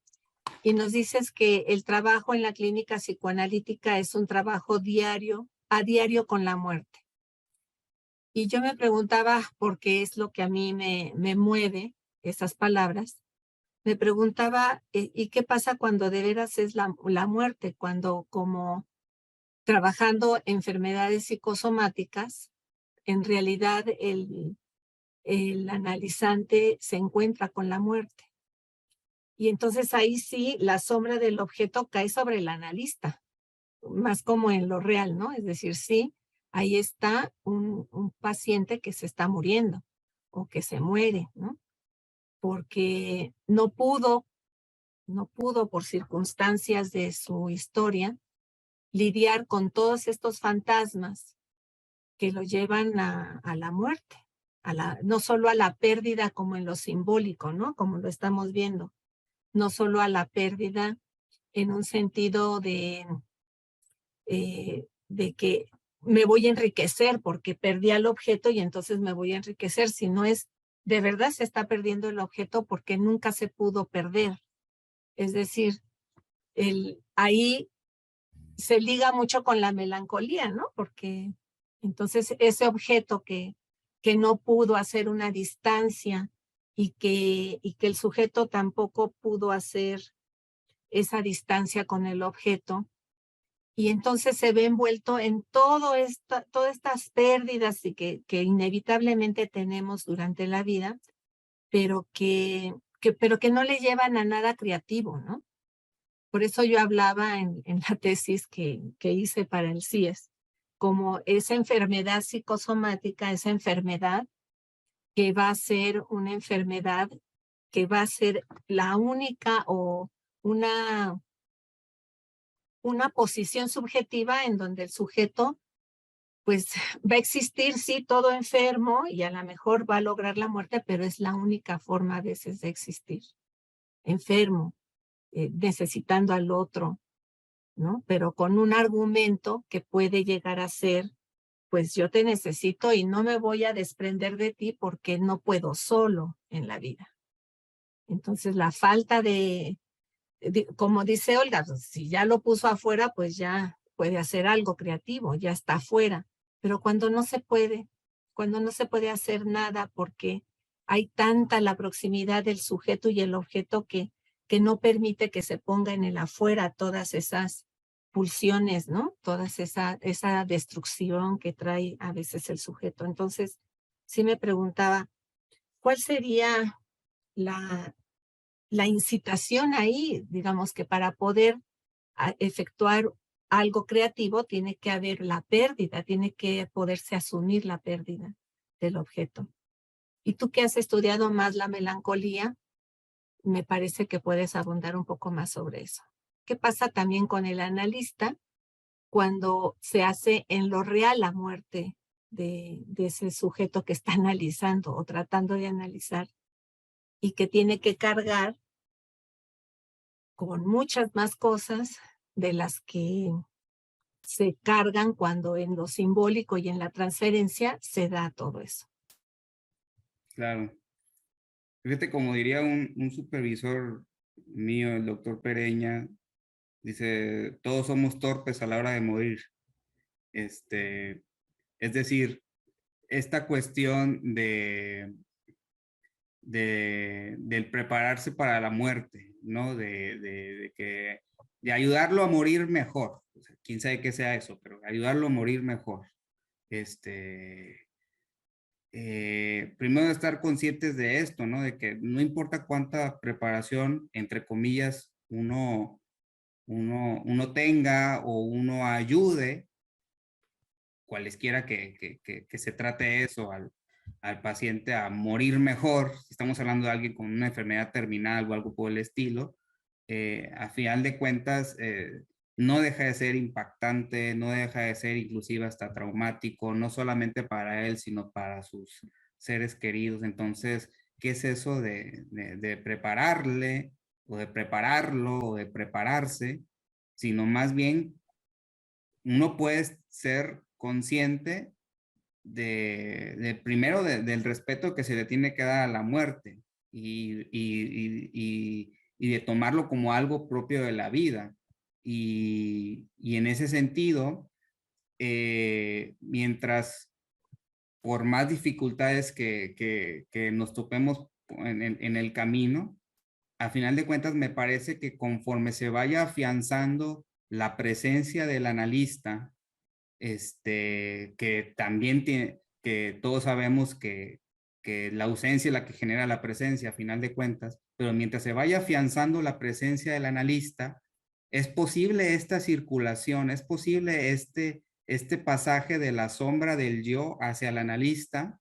y nos dices que el trabajo en la clínica psicoanalítica es un trabajo diario, a diario con la muerte. Y yo me preguntaba, porque es lo que a mí me mueve, esas palabras, me preguntaba, ¿y qué pasa cuando de veras es la muerte? Cuando como trabajando enfermedades psicosomáticas, en realidad el analizante se encuentra con la muerte. Y entonces ahí sí la sombra del objeto cae sobre el analista, más como en lo real, ¿no? Es decir, sí, ahí está un paciente que se está muriendo o que se muere, ¿no? Porque no pudo por circunstancias de su historia lidiar con todos estos fantasmas que lo llevan a la muerte, no solo a la pérdida como en lo simbólico, ¿no? Como lo estamos viendo, no solo a la pérdida en un sentido de que me voy a enriquecer porque perdí al objeto y entonces me voy a enriquecer, sino es de verdad se está perdiendo el objeto porque nunca se pudo perder. Es decir, ahí se liga mucho con la melancolía, ¿no? Porque entonces ese objeto que no pudo hacer una distancia y que el sujeto tampoco pudo hacer esa distancia con el objeto. Y entonces se ve envuelto en todas estas pérdidas y que inevitablemente tenemos durante la vida, pero que no le llevan a nada creativo, ¿no? Por eso yo hablaba en la tesis que hice para el CIES, como esa enfermedad psicosomática, esa enfermedad que va a ser una enfermedad que va a ser la única o una posición subjetiva en donde el sujeto pues va a existir, sí, todo enfermo y a lo mejor va a lograr la muerte, pero es la única forma a veces de existir. Enfermo, necesitando al otro, ¿no? Pero con un argumento que puede llegar a ser, pues yo te necesito y no me voy a desprender de ti porque no puedo solo en la vida. Entonces la falta como dice Olga, pues, si ya lo puso afuera, pues ya puede hacer algo creativo, ya está afuera. Pero cuando no se puede hacer nada porque hay tanta la proximidad del sujeto y el objeto que no permite que se ponga en el afuera todas esas pulsiones, ¿no? Toda esa destrucción que trae a veces el sujeto. Entonces, sí me preguntaba, ¿cuál sería la incitación ahí? Digamos que para poder efectuar algo creativo tiene que haber la pérdida, tiene que poderse asumir la pérdida del objeto. Y tú que has estudiado más la melancolía, me parece que puedes abundar un poco más sobre eso. ¿Qué pasa también con el analista cuando se hace en lo real la muerte de ese sujeto que está analizando o tratando de analizar y que tiene que cargar con muchas más cosas de las que se cargan cuando en lo simbólico y en la transferencia se da todo eso? Claro. Fíjate, como diría un supervisor mío, el doctor Pereña, dice, todos somos torpes a la hora de morir. Es decir, esta cuestión del prepararse para la muerte, ¿no? De ayudarlo a morir mejor. O sea, quién sabe qué sea eso, pero ayudarlo a morir mejor. Primero estar conscientes de esto, ¿no? De que no importa cuánta preparación, entre comillas, uno tenga o uno ayude, cualesquiera que se trate eso al paciente a morir mejor, si estamos hablando de alguien con una enfermedad terminal o algo por el estilo, a final de cuentas, no deja de ser impactante, no deja de ser inclusive hasta traumático, no solamente para él, sino para sus seres queridos. Entonces, ¿qué es eso de prepararle o de prepararlo o de prepararse? Sino más bien, uno puede ser consciente primero del respeto que se le tiene que dar a la muerte y de tomarlo como algo propio de la vida. Y en ese sentido, mientras por más dificultades que nos topemos en el camino, a final de cuentas me parece que conforme se vaya afianzando la presencia del analista, que también tiene, que todos sabemos que la ausencia es la que genera la presencia a final de cuentas, pero mientras se vaya afianzando la presencia del analista, es posible esta circulación, es posible este pasaje de la sombra del yo hacia el analista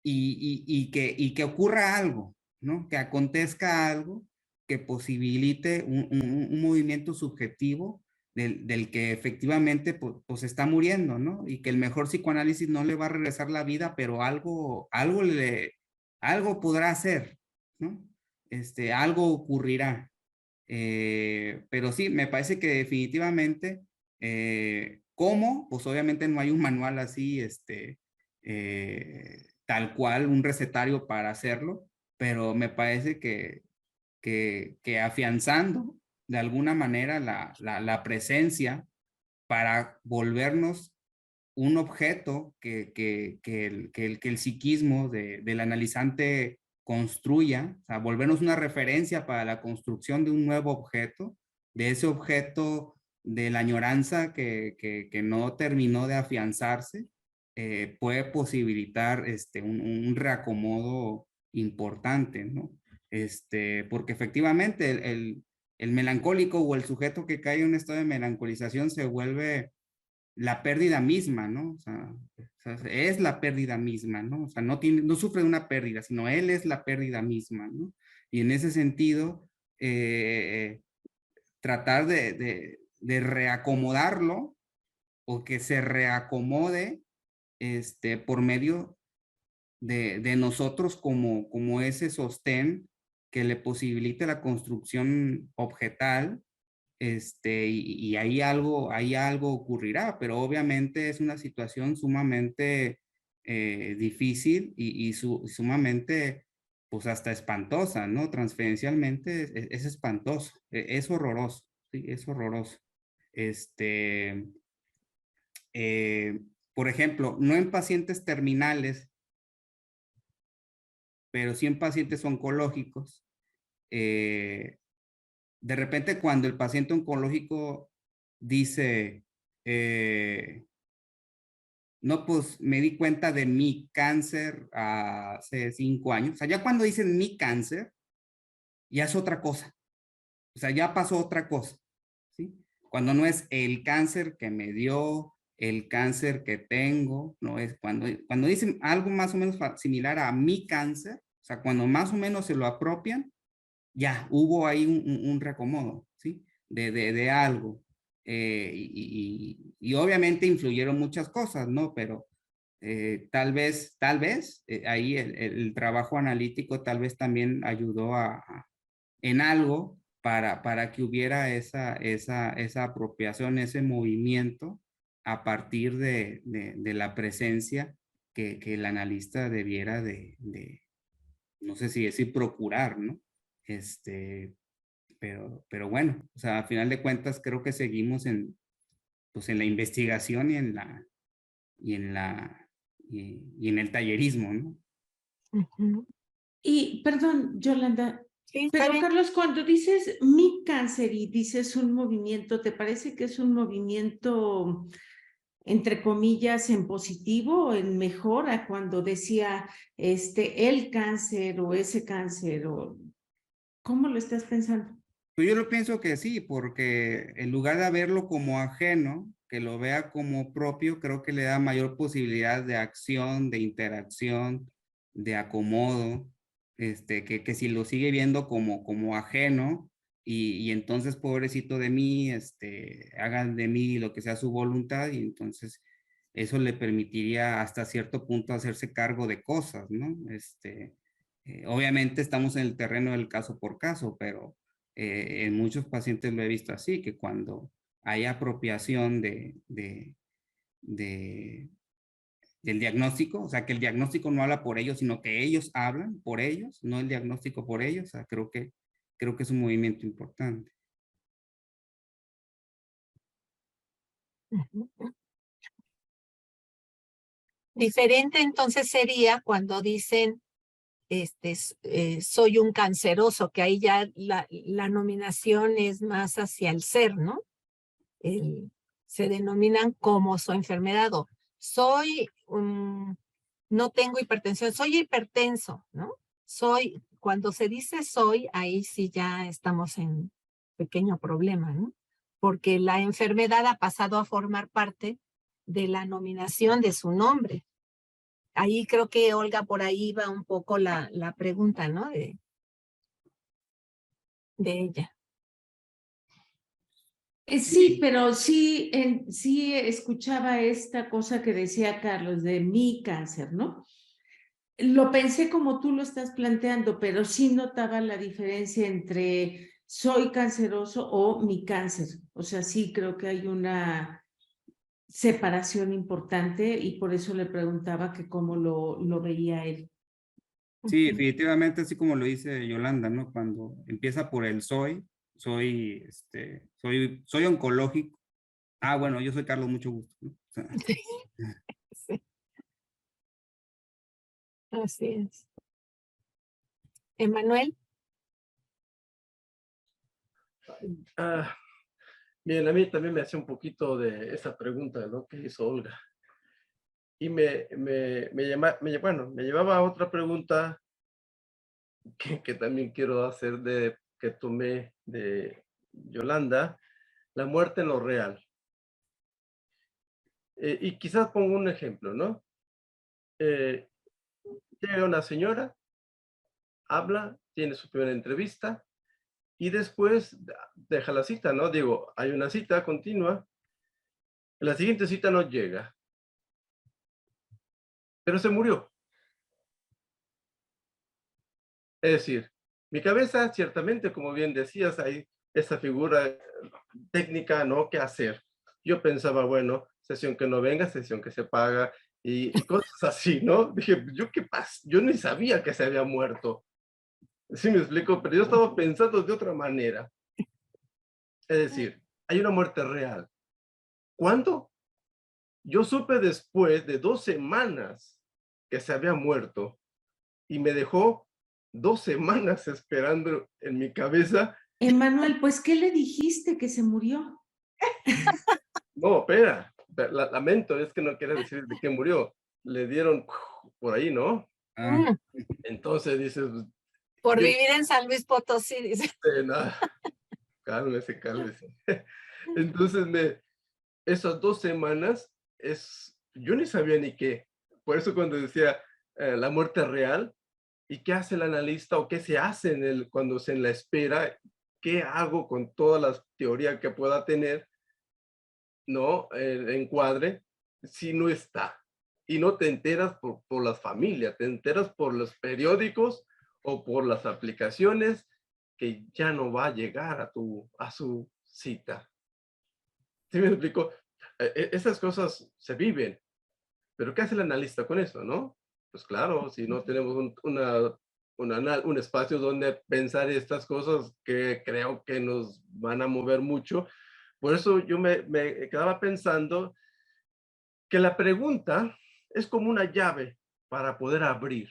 y que ocurra algo, ¿no? Que acontezca algo que posibilite un movimiento subjetivo del que efectivamente pues está muriendo, ¿no? Y que el mejor psicoanálisis no le va a regresar la vida, pero algo podrá hacer, ¿no? Algo ocurrirá. Pero sí, me parece que definitivamente, ¿cómo? Pues obviamente no hay un manual así, tal cual, un recetario para hacerlo, pero me parece que afianzando de alguna manera la presencia para volvernos un objeto que el psiquismo del analizante construya, o sea, volvernos una referencia para la construcción de un nuevo objeto, de ese objeto de la añoranza que no terminó de afianzarse, puede posibilitar un reacomodo importante, ¿no? Porque efectivamente el melancólico o el sujeto que cae en un estado de melancolización se vuelve la pérdida misma, ¿no? O sea, es la pérdida misma, ¿no? O sea, no sufre de una pérdida, sino él es la pérdida misma, ¿no? Y en ese sentido, tratar de reacomodarlo o que se reacomode por medio de nosotros como ese sostén que le posibilite la construcción objetal, y ahí algo ocurrirá, pero obviamente es una situación sumamente difícil y sumamente, pues hasta espantosa, ¿no? Transferencialmente es espantoso, es horroroso, ¿sí? Es horroroso. Este, eh, por ejemplo, no en pacientes terminales, pero sí en pacientes oncológicos. De repente cuando el paciente oncológico dice, no, pues me di cuenta de mi cáncer hace 5 años, o sea, ya cuando dicen mi cáncer, ya es otra cosa, o sea, ya pasó otra cosa, ¿sí? Cuando no es el cáncer que me dio, el cáncer que tengo, no es cuando dicen algo más o menos similar a mi cáncer, o sea, cuando más o menos se lo apropian, ya hubo ahí un reacomodo, ¿sí? De algo. Y obviamente influyeron muchas cosas, ¿no? Pero tal vez, ahí el trabajo analítico tal vez también ayudó en algo para que hubiera esa apropiación, ese movimiento a partir de la presencia que el analista debiera no sé si decir procurar, ¿no? Este, pero bueno, o sea, a final de cuentas creo que seguimos pues en la investigación y en el tallerismo, ¿no? Ujú. Y perdón, Yolanda, Sí, está pero bien. Carlos, cuando dices mi cáncer y dices un movimiento, ¿te parece que es un movimiento, entre comillas, en positivo o en mejora cuando decía el cáncer o ese cáncer? O ¿cómo lo estás pensando? Pues yo lo pienso que sí, porque en lugar de verlo como ajeno, que lo vea como propio, creo que le da mayor posibilidad de acción, de interacción, de acomodo, que si lo sigue viendo como ajeno y entonces pobrecito de mí, hagan de mí lo que sea su voluntad y entonces eso le permitiría hasta cierto punto hacerse cargo de cosas, ¿no? Obviamente estamos en el terreno del caso por caso, pero en muchos pacientes lo he visto así, que cuando hay apropiación de- del diagnóstico, o sea, que el diagnóstico no habla por ellos, sino que ellos hablan por ellos, no el diagnóstico por ellos, o sea, creo que es un movimiento importante. Ujú. Diferente entonces sería cuando dicen, soy un canceroso, que ahí ya la nominación es más hacia el ser, ¿no? Se denominan como su enfermedad o soy, no tengo hipertensión, soy hipertenso, ¿no? Cuando se dice soy, ahí sí ya estamos en pequeño problema, ¿no? Porque la enfermedad ha pasado a formar parte de la nominación de su nombre. Ahí creo que Olga, por ahí va un poco la pregunta, ¿no? De ella. Sí, pero sí, sí escuchaba esta cosa que decía Carlos de mi cáncer, ¿no? Lo pensé como tú lo estás planteando, pero sí notaba la diferencia entre soy canceroso o mi cáncer. O sea, sí creo que hay una separación importante y por eso le preguntaba que cómo lo veía él. Sí, Ujú. definitivamente, así como lo dice Yolanda, ¿no? Cuando empieza por el soy oncológico. Ah, bueno, yo soy Carlos, mucho gusto, ¿no? O sea, Sí, sí, así es. Emanuel. Bien, a mí también me hace un poquito de esa pregunta, ¿no? Que hizo Olga. Y me llevaba a otra pregunta que también quiero hacer, que tomé de Yolanda, la muerte en lo real. Y quizás pongo un ejemplo, ¿no? Llega una señora, habla, tiene su primera entrevista y después deja la cita, ¿no? Digo, hay una cita continua, la siguiente cita no llega, pero se murió. Es decir, mi cabeza, ciertamente, como bien decías, hay esa figura técnica, ¿no? ¿Qué hacer? Yo pensaba, bueno, sesión que no venga, sesión que se paga y cosas así, ¿no? Dije, ¿yo qué pasa? Yo ni sabía que se había muerto. Sí me explico, pero yo estaba pensando de otra manera. Es decir, hay una muerte real. ¿Cuándo? Yo supe después de 2 semanas que se había muerto y me dejó 2 semanas esperando en mi cabeza. Emanuel, pues, ¿qué le dijiste que se murió? No, espera, lamento, es que no quiere decir de qué murió. Le dieron por ahí, ¿no? Mm, Entonces dices, por yo vivir en San Luis Potosí, dice. nada, cálmese, cálmese. Entonces, esas 2 semanas, yo ni sabía ni qué. Por eso cuando decía la muerte real, ¿y qué hace el analista o qué se hace cuando se en la espera? ¿Qué hago con toda la teoría que pueda tener, no? El encuadre, si no está. Y no te enteras por las familias, te enteras por los periódicos o por las aplicaciones que ya no va a llegar a su cita. ¿Sí me explico? Esas cosas se viven, pero ¿qué hace el analista con eso, no? Pues claro, si no tenemos un espacio donde pensar estas cosas que creo que nos van a mover mucho, por eso yo me quedaba pensando que la pregunta es como una llave para poder abrir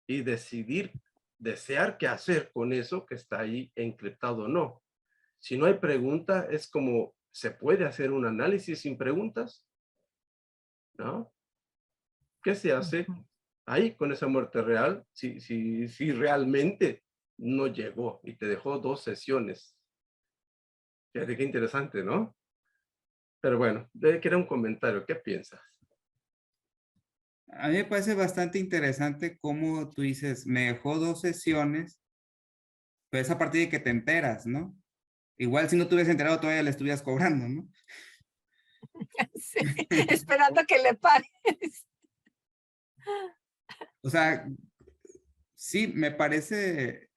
y decidir, desear qué hacer con eso que está ahí encriptado o no. Si no hay pregunta, es como, ¿se puede hacer un análisis sin preguntas? ¿No? ¿Qué se hace ahí con esa muerte real si realmente no llegó y te dejó 2 sesiones? Fíjate qué interesante, ¿no? Pero bueno, que era un comentario. ¿Qué piensas? A mí me parece bastante interesante cómo tú dices, me dejó 2 sesiones, pero es a partir de que te enteras, ¿no? Igual si no te hubieras enterado todavía le estuvieras cobrando, ¿no? Sí, esperando que le pague. O sea, sí, me parece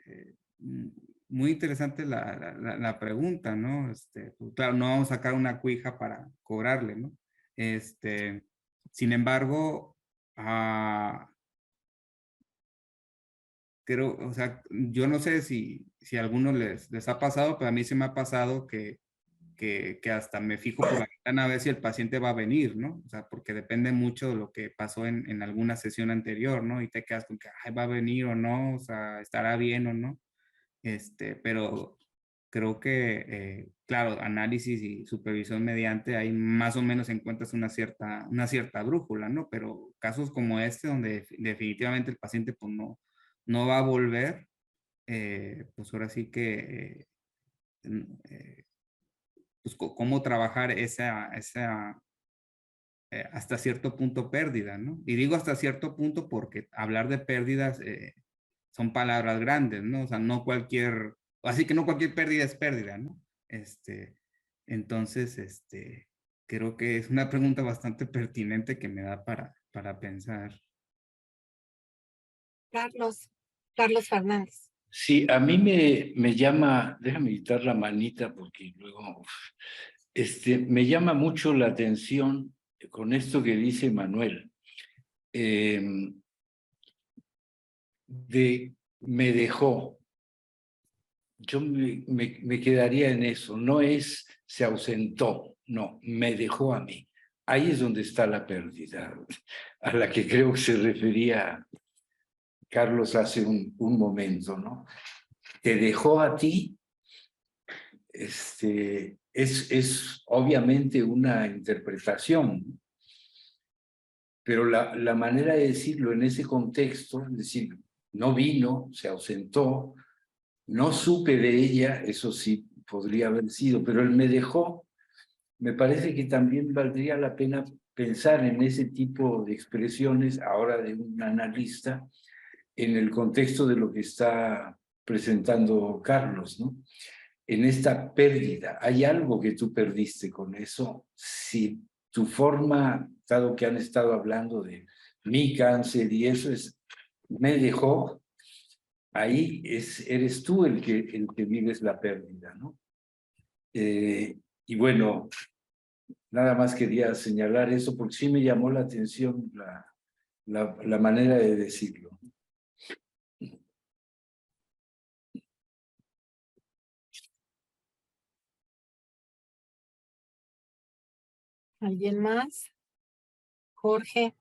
muy interesante la pregunta, ¿no? Pues, claro, no vamos a sacar una cuija para cobrarle, ¿no? Sin embargo, creo, o sea, yo no sé si a algunos les ha pasado, pero a mí se me ha pasado que hasta me fijo por la ventana a ver si el paciente va a venir, ¿no? O sea, porque depende mucho de lo que pasó en alguna sesión anterior, ¿no? Y te quedas con que, ay, va a venir o no, o sea, estará bien o no. Pero creo que, claro, análisis y supervisión mediante, ahí más o menos encuentras una cierta brújula, ¿no? Pero casos como este, donde definitivamente el paciente pues no va a volver, pues ahora sí que pues, cómo trabajar esa hasta cierto punto pérdida, ¿no? Y digo hasta cierto punto porque hablar de pérdidas son palabras grandes, ¿no? O sea, así que no cualquier pérdida es pérdida, ¿no? Entonces, creo que es una pregunta bastante pertinente que me da para pensar. Carlos Fernández. Sí, a mí me llama, déjame quitar la manita porque luego, me llama mucho la atención con esto que dice Manuel, me dejó. Yo me quedaría en eso, no es se ausentó, no, me dejó a mí. Ahí es donde está la pérdida, a la que creo que se refería Carlos hace un momento, ¿no? Te dejó a ti, es obviamente una interpretación, pero la manera de decirlo en ese contexto, es decir, no vino, se ausentó, no supe de ella, eso sí podría haber sido, pero él me dejó. Me parece que también valdría la pena pensar en ese tipo de expresiones ahora de un analista en el contexto de lo que está presentando Carlos, ¿no? En esta pérdida, ¿hay algo que tú perdiste con eso? Si tu forma, dado que han estado hablando de mi cáncer y eso es, me dejó, ahí eres tú el que vives la pérdida, ¿no? Y bueno, nada más quería señalar eso porque sí me llamó la atención la manera de decirlo. ¿Alguien más? Jorge,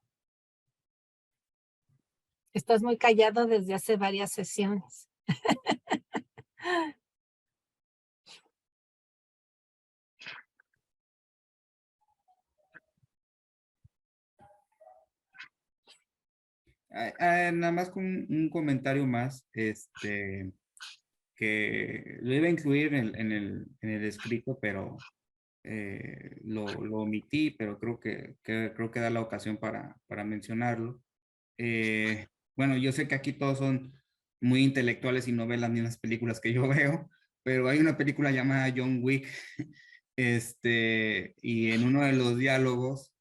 estás muy callado desde hace varias sesiones. Nada más con un comentario más, que lo iba a incluir en el escrito, pero lo omití, pero creo que da la ocasión para mencionarlo. Bueno, yo sé que aquí todos son muy intelectuales y no ven las mismas películas que yo veo, pero hay una película llamada John Wick, y en uno de los diálogos,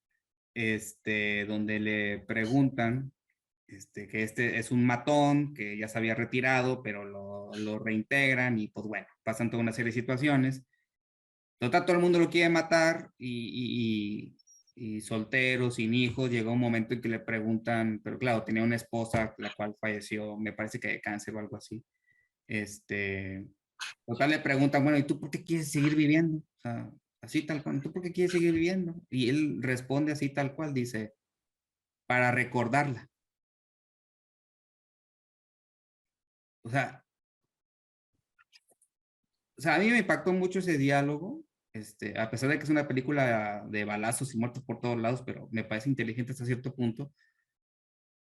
donde le preguntan, que este es un matón que ya se había retirado, pero lo reintegran y pues bueno, pasan toda una serie de situaciones. Total, todo el mundo lo quiere matar y soltero, sin hijos, llegó un momento en que le preguntan, pero claro, tenía una esposa la cual falleció, me parece que de cáncer o algo así. Total, le preguntan, bueno, ¿y tú por qué quieres seguir viviendo? O sea, así tal cual, ¿tú por qué quieres seguir viviendo? Y él responde así tal cual, dice, para recordarla. O sea, a mí me impactó mucho ese diálogo, a pesar de que es una película de balazos y muertos por todos lados, pero me parece inteligente hasta cierto punto,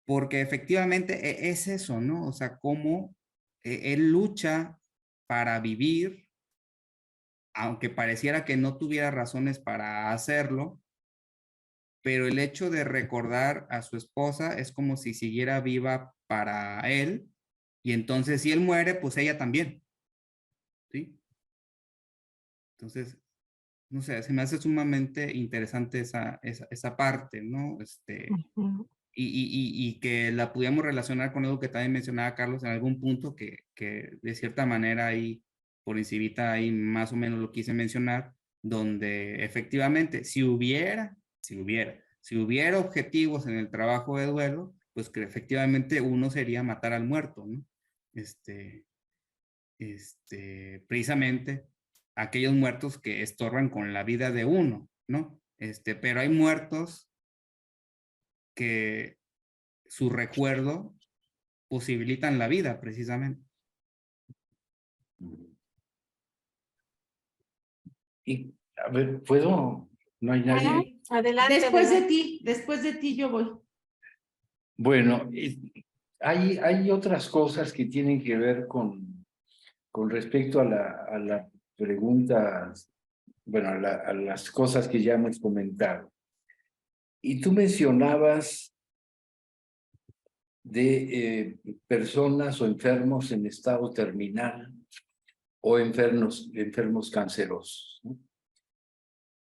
porque efectivamente es eso, ¿no? O sea, cómo él lucha para vivir, aunque pareciera que no tuviera razones para hacerlo, pero el hecho de recordar a su esposa es como si siguiera viva para él, y entonces si él muere, pues ella también, ¿sí? Entonces, no sé, se me hace sumamente interesante esa parte, ¿no? Ujú. Y que la pudiéramos relacionar con algo que también mencionaba Carlos en algún punto, que de cierta manera ahí, por encimita ahí más o menos lo quise mencionar, donde efectivamente, si hubiera objetivos en el trabajo de duelo, pues que efectivamente uno sería matar al muerto, ¿no? Este, precisamente aquellos muertos que estorban con la vida de uno, ¿no? Pero hay muertos que su recuerdo posibilitan la vida, precisamente. Y, a ver, ¿puedo? ¿No hay nadie? Adelante, Después de ti yo voy. Bueno, hay otras cosas que tienen que ver con respecto a la pregunta, bueno, a las cosas que ya hemos comentado. Y tú mencionabas de personas o enfermos en estado terminal o enfermos cancerosos, ¿no?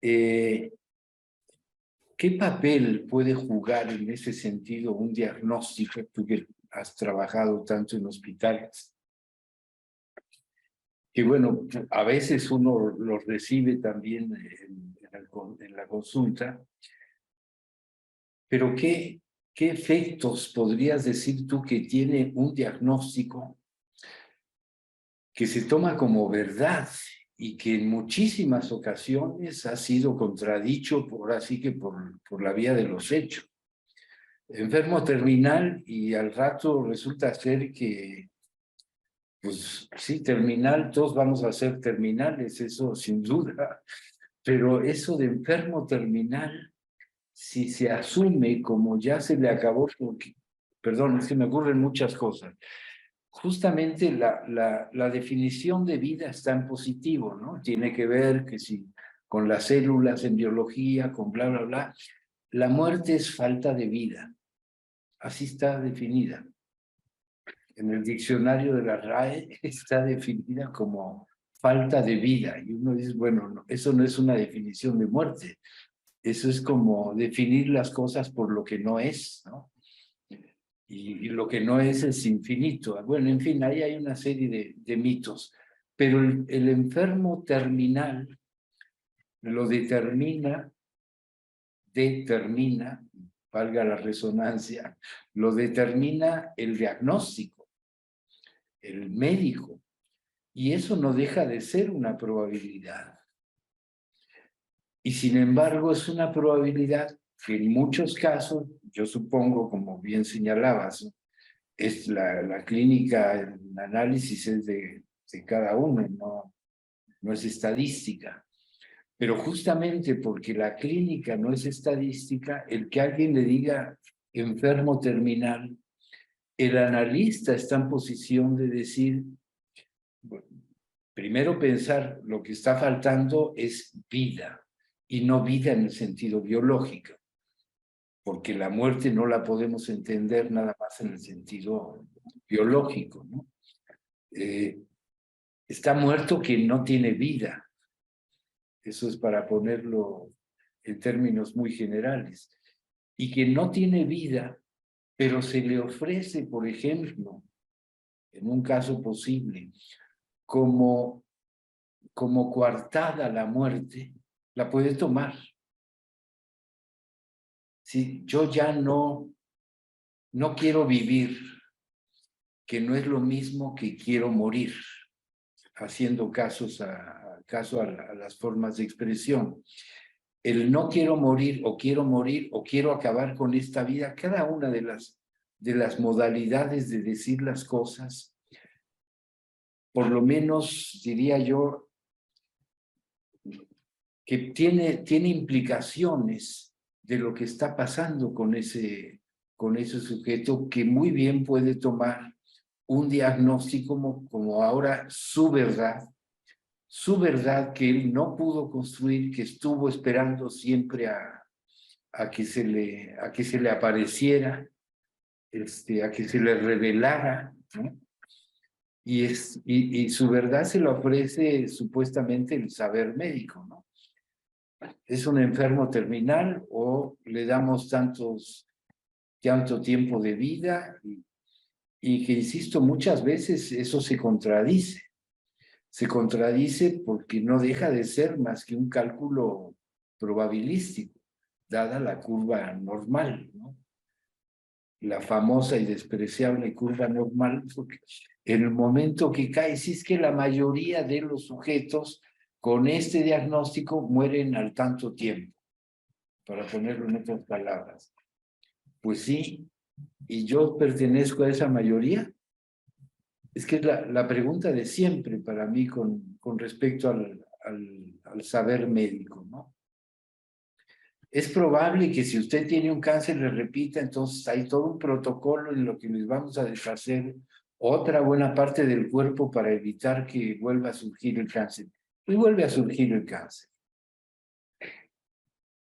¿Qué papel puede jugar en ese sentido un diagnóstico? Tú que has trabajado tanto en hospitales, que bueno, a veces uno los recibe también en la consulta, pero ¿qué efectos podrías decir tú que tiene un diagnóstico que se toma como verdad y que en muchísimas ocasiones ha sido contradicho por la vía de los hechos? enfermo terminal y al rato resulta ser que, pues sí, terminal, todos vamos a ser terminales, eso sin duda, pero eso de enfermo terminal, si se asume como ya se le acabó, porque, perdón, es que me ocurren muchas cosas. Justamente la definición de vida está en positivo, ¿no? Tiene que ver que si con las células en biología, con bla, bla, bla. La muerte es falta de vida. Así está definida. En el diccionario de la RAE está definida como falta de vida. Y uno dice, bueno, no, eso no es una definición de muerte. Eso es como definir las cosas por lo que no es, ¿no? Y lo que no es infinito. Bueno, en fin, ahí hay una serie de mitos. Pero el enfermo terminal lo determina, valga la resonancia, lo determina el diagnóstico, el médico. Y eso no deja de ser una probabilidad. Y sin embargo es una probabilidad que en muchos casos, yo supongo, como bien señalabas, es la clínica, el análisis es de cada uno, no es estadística. Pero justamente porque la clínica no es estadística, el que alguien le diga enfermo terminal, el analista está en posición de decir, bueno, primero pensar lo que está faltando es vida, y no vida en el sentido biológico, porque la muerte no la podemos entender nada más en el sentido biológico, ¿no? Está muerto quien no tiene vida. Eso es para ponerlo en términos muy generales. Y quien no tiene vida, pero se le ofrece, por ejemplo, en un caso posible, como coartada la muerte, la puede tomar. Si yo ya no quiero vivir, que no es lo mismo que quiero morir, haciendo caso a las formas de expresión. El no quiero morir o quiero acabar con esta vida, cada una de las modalidades de decir las cosas, por lo menos diría yo, que tiene implicaciones de lo que está pasando con ese sujeto, que muy bien puede tomar un diagnóstico como ahora su verdad que él no pudo construir, que estuvo esperando siempre a que se le apareciera, a que se le revelara, ¿no? Y su verdad se lo ofrece supuestamente el saber médico, ¿no? ¿Es un enfermo terminal o le damos tanto tiempo de vida? Y que, insisto, muchas veces eso se contradice. Se contradice porque no deja de ser más que un cálculo probabilístico, dada la curva normal, ¿no? La famosa y despreciable curva normal, porque en el momento que cae, si es que la mayoría de los sujetos con este diagnóstico mueren al tanto tiempo, para ponerlo en otras palabras. Pues sí, ¿y yo pertenezco a esa mayoría? Es que es la pregunta de siempre para mí con respecto al saber médico, ¿no? Es probable que si usted tiene un cáncer, le repita, entonces hay todo un protocolo en lo que les vamos a deshacer otra buena parte del cuerpo para evitar que vuelva a surgir el cáncer. Y vuelve a surgir el cáncer.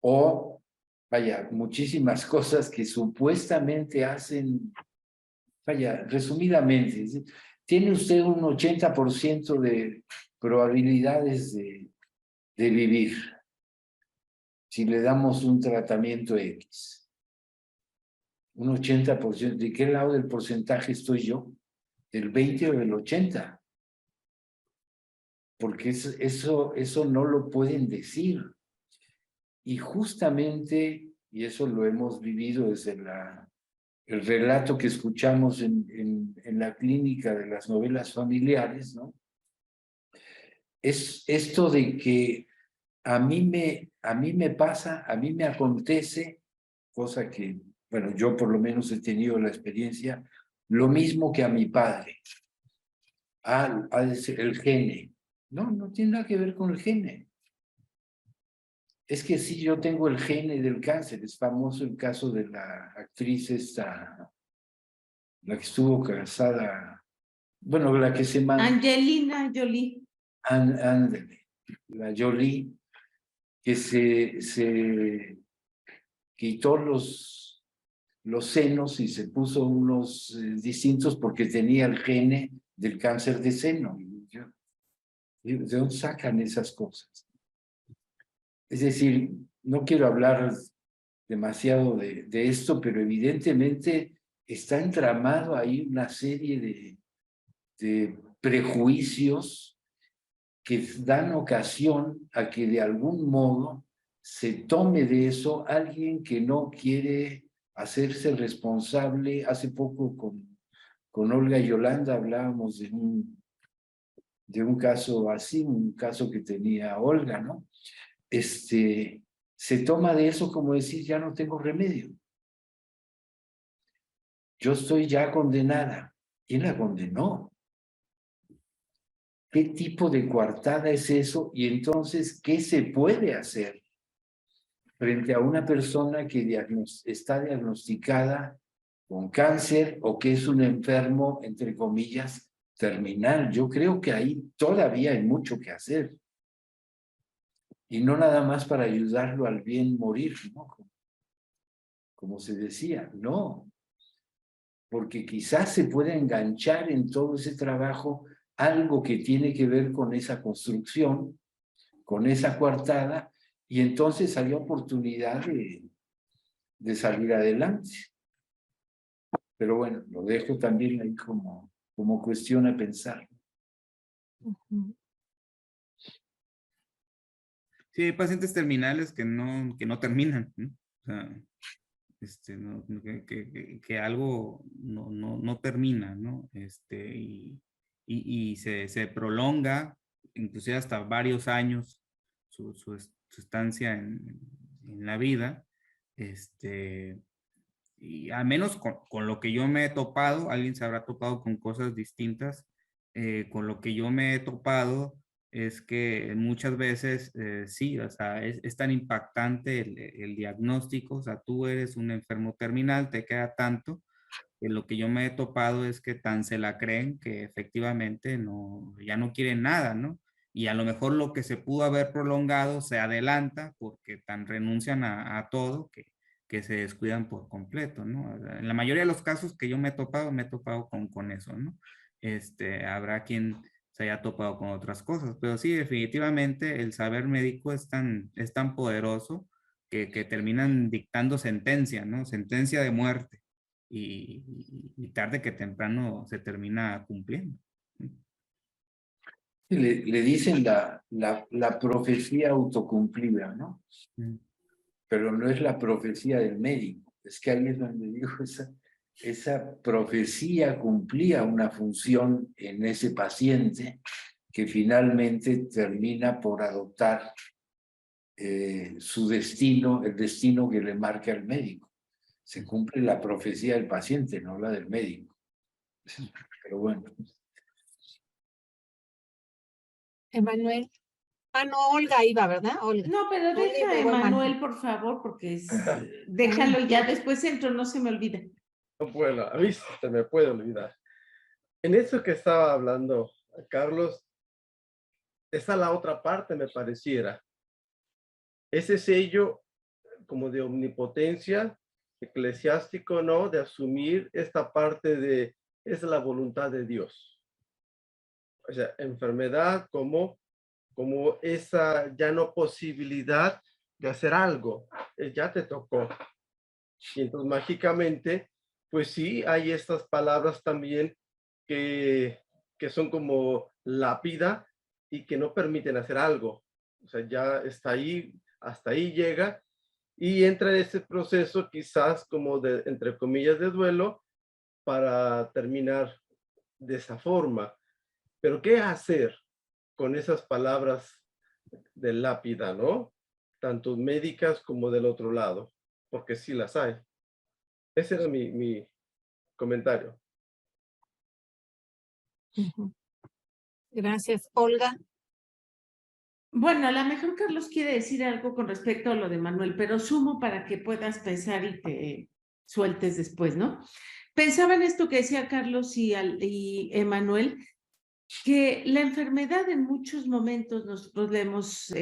O, vaya, muchísimas cosas que supuestamente hacen, vaya, resumidamente, tiene usted un 80% de probabilidades de vivir si le damos un tratamiento X. Un 80%. ¿De qué lado del porcentaje estoy yo? ¿Del 20 o del 80? Porque eso no lo pueden decir. Y justamente, y eso lo hemos vivido desde el relato que escuchamos en la clínica de las novelas familiares, ¿no? Es esto de que a mí me pasa, a mí me acontece, cosa que bueno, yo por lo menos he tenido la experiencia, lo mismo que a mi padre. El gene. No, no tiene nada que ver con el gene. Es que sí, yo tengo el gene del cáncer. Es famoso el caso de la actriz esta, la que estuvo casada, bueno, la que se mandó. Angelina Jolie. Ándale, la Jolie, que se quitó los senos y se puso unos distintos porque tenía el gene del cáncer de seno. ¿De dónde sacan esas cosas? Es decir, no quiero hablar demasiado de esto, pero evidentemente está entramado ahí una serie de prejuicios que dan ocasión a que de algún modo se tome de eso alguien que no quiere hacerse responsable. Hace poco con Olga y Yolanda hablábamos de un caso así, un caso que tenía Olga, ¿no? Se toma de eso como decir, ya no tengo remedio. Yo estoy ya condenada. ¿Quién la condenó? ¿Qué tipo de coartada es eso? Y entonces, ¿qué se puede hacer frente a una persona que está diagnosticada con cáncer o que es un enfermo, entre comillas, terminal? Yo creo que ahí todavía hay mucho que hacer. Y no nada más para ayudarlo al bien morir, ¿no? Como se decía, no. Porque quizás se puede enganchar en todo ese trabajo algo que tiene que ver con esa construcción, con esa coartada, y entonces hay oportunidad de salir adelante. Pero bueno, lo dejo también ahí como cuestión a pensar. Sí, hay pacientes terminales que no terminan, ¿no? O sea, que algo no termina, ¿no? Y se prolonga, inclusive hasta varios años, su estancia en la vida. Y al menos con lo que yo me he topado, alguien se habrá topado con cosas distintas. Con lo que yo me he topado es que muchas veces sí, o sea, es tan impactante el diagnóstico. O sea, tú eres un enfermo terminal, te queda tanto, que lo que yo me he topado es que tan se la creen que efectivamente ya no quieren nada, ¿no? Y a lo mejor lo que se pudo haber prolongado se adelanta porque tan renuncian a todo que se descuidan por completo, ¿no? En la mayoría de los casos que yo me he topado con eso, ¿no? Habrá quien se haya topado con otras cosas, pero sí, definitivamente el saber médico es tan poderoso que terminan dictando sentencia, ¿no? Sentencia de muerte y tarde que temprano se termina cumpliendo. Le dicen la profecía autocumplida, ¿no? Pero no es la profecía del médico. Es que ahí es donde dijo esa profecía cumplía una función en ese paciente que finalmente termina por adoptar su destino, el destino que le marca el médico. Se cumple la profecía del paciente, no la del médico. Pero bueno. Emanuel. No, Olga iba, ¿verdad? Olga. No, pero Olga deja y a luego Emanuel, por favor, porque déjalo ya, después entro, no se me olvida. No puedo, a mí se me puede olvidar. En eso que estaba hablando Carlos, está la otra parte, me pareciera. Ese sello como de omnipotencia eclesiástico, ¿no? De asumir esta parte es la voluntad de Dios. O sea, enfermedad como esa ya no posibilidad de hacer algo, ya te tocó. Y entonces mágicamente, pues sí, hay estas palabras también que son como lápida y que no permiten hacer algo. O sea, ya está ahí, hasta ahí llega y entra en ese proceso quizás como de, entre comillas, de duelo para terminar de esa forma. Pero ¿qué hacer con esas palabras de lápida, no? Tanto médicas como del otro lado, porque sí las hay. Ese era mi comentario. Ujú. Gracias. Olga. Bueno, a lo mejor Carlos quiere decir algo con respecto a lo de Manuel, pero sumo para que puedas pensar y te sueltes después, ¿no? Pensaba en esto que decía Carlos y Emanuel, que la enfermedad en muchos momentos nosotros le hemos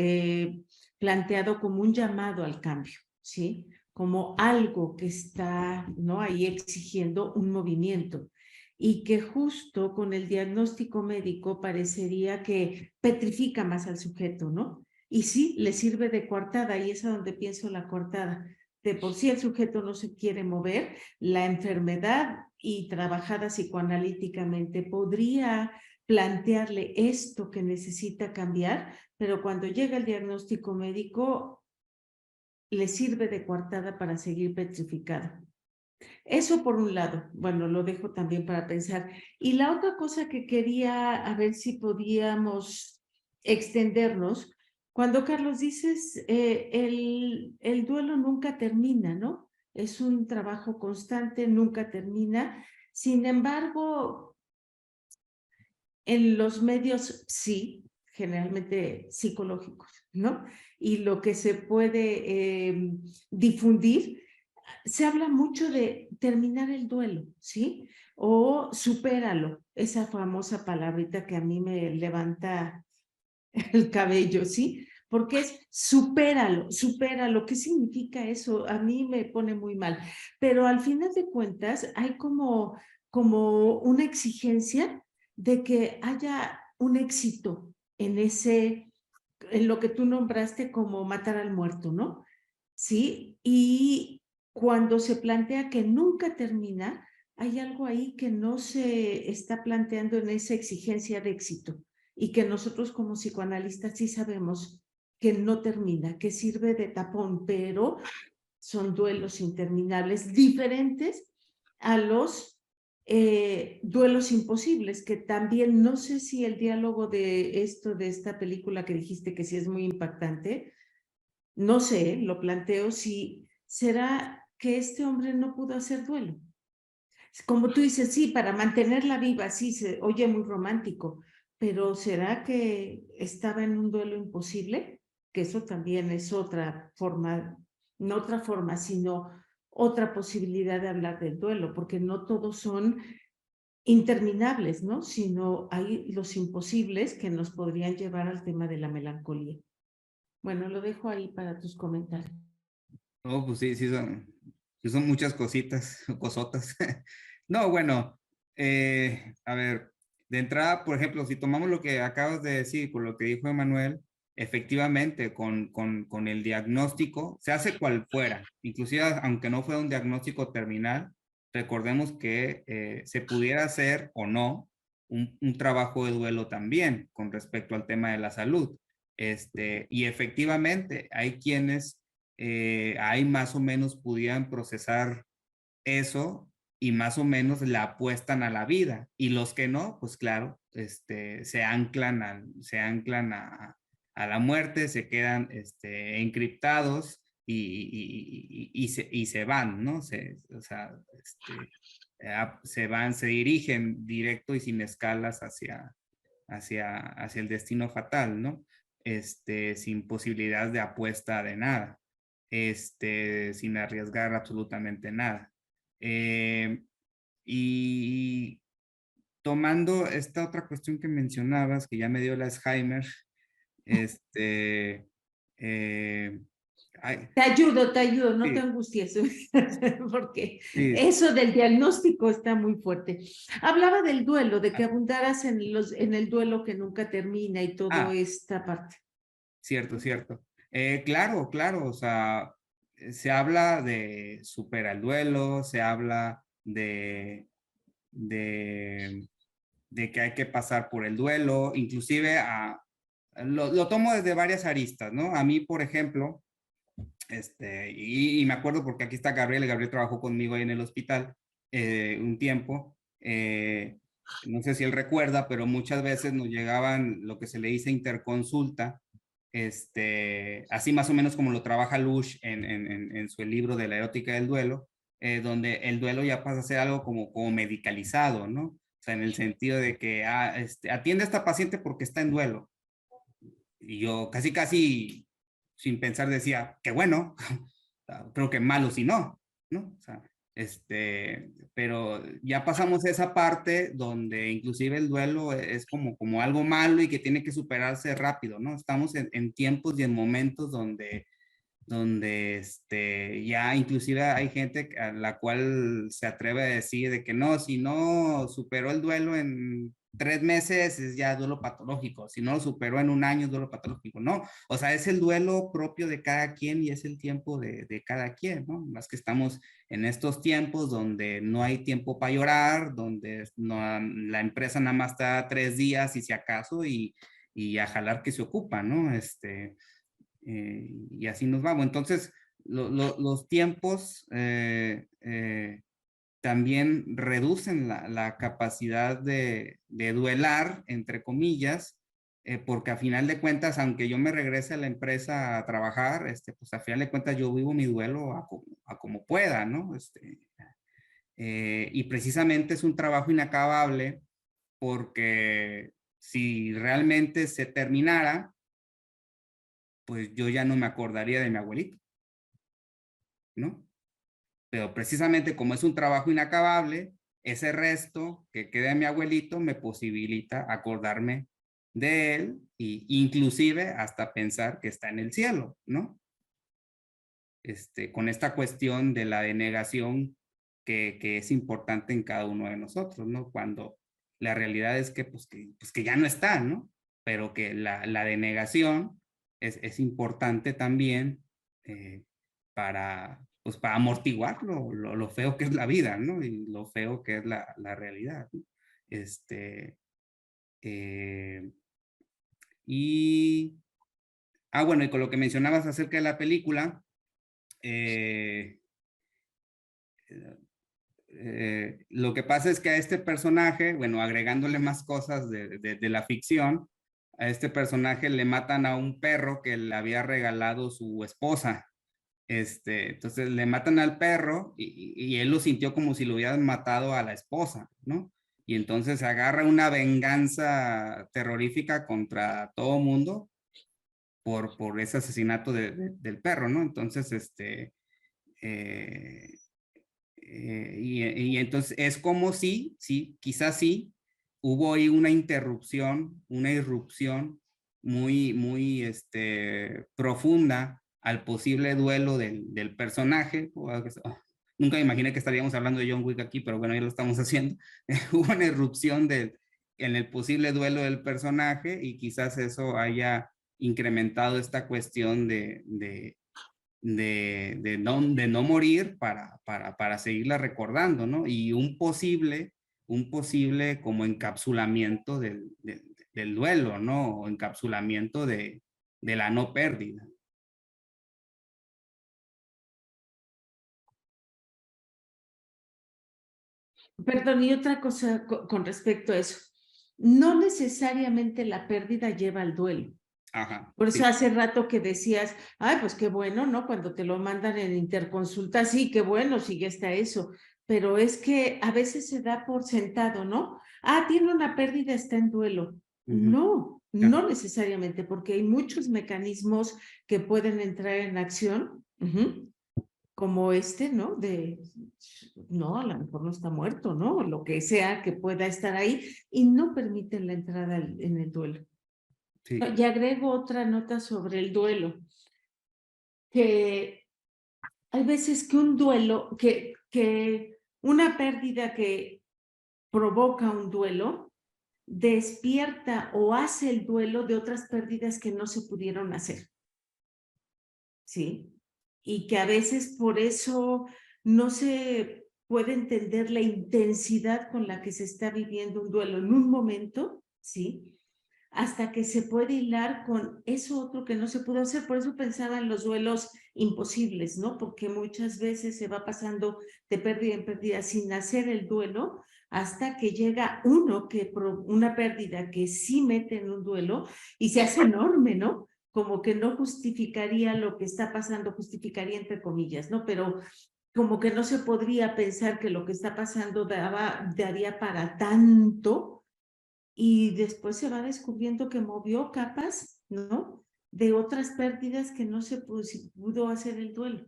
planteado como un llamado al cambio, ¿sí? Como algo que está, ¿no?, ahí exigiendo un movimiento y que justo con el diagnóstico médico parecería que petrifica más al sujeto, ¿no? Y sí, le sirve de coartada, y es a donde pienso la coartada. De por sí el sujeto no se quiere mover, la enfermedad y trabajada psicoanalíticamente podría plantearle esto que necesita cambiar, pero cuando llega el diagnóstico médico le sirve de coartada para seguir petrificado. Eso por un lado, bueno, lo dejo también para pensar. Y la otra cosa que quería, a ver si podíamos extendernos, cuando Carlos dices, el duelo nunca termina, ¿no? Es un trabajo constante, nunca termina. Sin embargo, en los medios sí, generalmente psicológicos, ¿no? Y lo que se puede difundir, se habla mucho de terminar el duelo, ¿sí? O supéralo, esa famosa palabrita que a mí me levanta el cabello, ¿sí? Porque es supéralo, supéralo. ¿Qué significa eso? A mí me pone muy mal. Pero al final de cuentas hay como una exigencia de que haya un éxito en en lo que tú nombraste como matar al muerto, ¿no? Sí, y cuando se plantea que nunca termina, hay algo ahí que no se está planteando en esa exigencia de éxito y que nosotros como psicoanalistas sí sabemos que no termina, que sirve de tapón, pero son duelos interminables diferentes a los duelos imposibles, que también no sé si el diálogo de esta película que dijiste que sí es muy impactante, no sé, lo planteo, si será que este hombre no pudo hacer duelo. Como tú dices, sí, para mantenerla viva, sí, se oye muy romántico, pero ¿será que estaba en un duelo imposible? Que eso también es otra forma, no otra forma, sino otra posibilidad de hablar del duelo, porque no todos son interminables, ¿no? Sino hay los imposibles que nos podrían llevar al tema de la melancolía. Bueno, lo dejo ahí para tus comentarios. Oh, pues sí, sí son muchas cositas, cosotas. No, bueno, a ver, de entrada, por ejemplo, si tomamos lo que acabas de decir, con lo que dijo Emanuel, efectivamente, con el diagnóstico, se hace cual fuera, inclusive aunque no fuera un diagnóstico terminal, recordemos que se pudiera hacer o no un trabajo de duelo también con respecto al tema de la salud. Y efectivamente, hay quienes ahí más o menos pudieran procesar eso y más o menos la apuestan a la vida. Y los que no, pues claro, se anclan a la muerte, se quedan encriptados y se van, ¿no? O sea, se van, se dirigen directo y sin escalas hacia el destino fatal, ¿no? Sin posibilidad de apuesta de nada, sin arriesgar absolutamente nada. Y tomando esta otra cuestión que mencionabas, que ya me dio el Alzheimer, ay, Te ayudo, no te sí, angusties, porque sí, eso del diagnóstico está muy fuerte. Hablaba del duelo, de que abundaras en el duelo que nunca termina y toda esta parte. cierto, cierto. Claro, claro, o sea, se habla de supera el duelo, se habla de, de que hay que pasar por el duelo, inclusive lo tomo desde varias aristas, ¿no? A mí, por ejemplo, y me acuerdo porque aquí está Gabriel trabajó conmigo ahí en el hospital un tiempo, no sé si él recuerda, pero muchas veces nos llegaban lo que se le dice interconsulta, así más o menos como lo trabaja Lush en su libro de la erótica del duelo, donde el duelo ya pasa a ser algo como medicalizado, ¿no? O sea, en el sentido de que atiende a esta paciente porque está en duelo. Y yo casi sin pensar decía, qué bueno, creo que malo si no, ¿no? O sea, pero ya pasamos esa parte donde inclusive el duelo es como algo malo y que tiene que superarse rápido, ¿no? Estamos en tiempos y en momentos donde ya inclusive hay gente a la cual se atreve a decir de que no, si no superó el duelo en 3 meses es ya duelo patológico, si no lo superó en un año es duelo patológico, no, o sea, es el duelo propio de cada quien y es el tiempo de cada quien, ¿no? Más que estamos en estos tiempos donde no hay tiempo para llorar, donde la empresa nada más está 3 días y si acaso y a jalar que se ocupa, ¿no? Y así nos vamos. Entonces, los tiempos también reducen la capacidad de duelar, entre comillas, porque a final de cuentas, aunque yo me regrese a la empresa a trabajar, pues a final de cuentas yo vivo mi duelo a como pueda, ¿no? Y precisamente es un trabajo inacabable porque si realmente se terminara, pues yo ya no me acordaría de mi abuelito, ¿no? Pero precisamente como es un trabajo inacabable, ese resto que queda de mi abuelito me posibilita acordarme de él e inclusive hasta pensar que está en el cielo, ¿no? Con esta cuestión de la denegación que es importante en cada uno de nosotros, ¿no? Cuando la realidad es que, pues que ya no está, ¿no? Pero que la denegación es importante también para amortiguar lo feo que es la vida, ¿no? Y lo feo que es la realidad, ¿no? Eh, y, bueno, y con lo que mencionabas acerca de la película, lo que pasa es que a este personaje, bueno, agregándole más cosas de la ficción, a este personaje le matan a un perro que le había regalado su esposa. Entonces le matan al perro y él lo sintió como si lo hubieran matado a la esposa, ¿no? Y entonces agarra una venganza terrorífica contra todo mundo por ese asesinato del perro, ¿no? Entonces, eh, y entonces es como si, sí, quizás sí, hubo ahí una interrupción, una irrupción muy profunda al posible duelo del personaje. Nunca me imaginé que estaríamos hablando de John Wick aquí, pero bueno, ya lo estamos haciendo. Hubo una irrupción en el posible duelo del personaje y quizás eso haya incrementado esta cuestión de no morir para seguirla recordando, ¿no? Y un posible como encapsulamiento del duelo, ¿no? O encapsulamiento de la no pérdida. Perdón, y otra cosa con respecto a eso. No necesariamente la pérdida lleva al duelo. Ajá, Por eso sí. hace rato que decías, ay, pues qué bueno, ¿no? Cuando te lo mandan en interconsulta, sí, qué bueno, sí, ya está eso. Pero es que a veces se da por sentado, ¿no? Ah, tiene una pérdida, está en duelo. No, no necesariamente, porque hay muchos mecanismos que pueden entrar en acción, como ¿no? No, a lo mejor no está muerto, ¿no? Lo que sea que pueda estar ahí y no permiten la entrada en el duelo. Sí. Y agrego otra nota sobre el duelo, que hay veces que un duelo, que una pérdida que provoca un duelo, despierta o hace el duelo de otras pérdidas que no se pudieron hacer. ¿Sí? Y que a veces por eso no se puede entender la intensidad con la que se está viviendo un duelo en un momento, ¿sí? Hasta que se puede hilar con eso otro que no se pudo hacer. Por eso pensaba en los duelos imposibles, ¿no? Porque muchas veces se va pasando de pérdida en pérdida sin hacer el duelo hasta que llega una pérdida que sí mete en un duelo y se hace enorme, ¿no? Como que no justificaría lo que está pasando, justificaría entre comillas, ¿no? Pero como que no se podría pensar que lo que está pasando daría para tanto, y después se va descubriendo que movió capas, ¿no? De otras pérdidas que no se pudo hacer el duelo.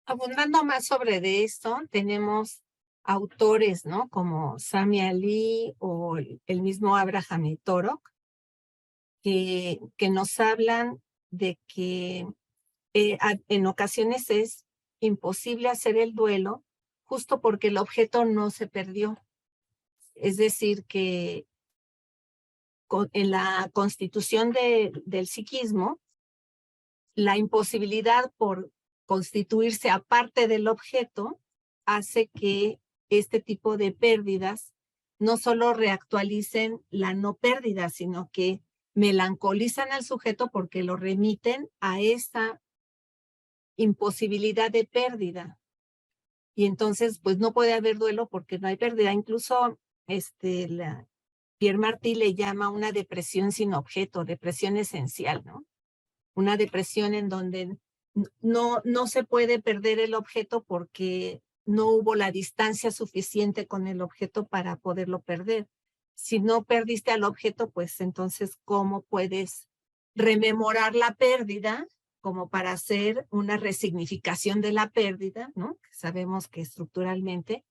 Abundando más sobre de esto, tenemos autores, ¿no? Como Sami Ali o el mismo Abraham Torok, que nos hablan de que en ocasiones es imposible hacer el duelo justo porque el objeto no se perdió. Es decir, que en la constitución del psiquismo, la imposibilidad por constituirse aparte del objeto hace que este tipo de pérdidas no solo reactualicen la no pérdida, sino que melancolizan al sujeto porque lo remiten a esa imposibilidad de pérdida. Y entonces, pues no puede haber duelo porque no hay pérdida. Incluso Pierre Martí le llama una depresión sin objeto, depresión esencial, ¿no? Una depresión en donde no se puede perder el objeto porque no hubo la distancia suficiente con el objeto para poderlo perder. Si no perdiste al objeto, pues entonces, ¿cómo puedes rememorar la pérdida como para hacer una resignificación de la pérdida, ¿no? Sabemos que estructuralmente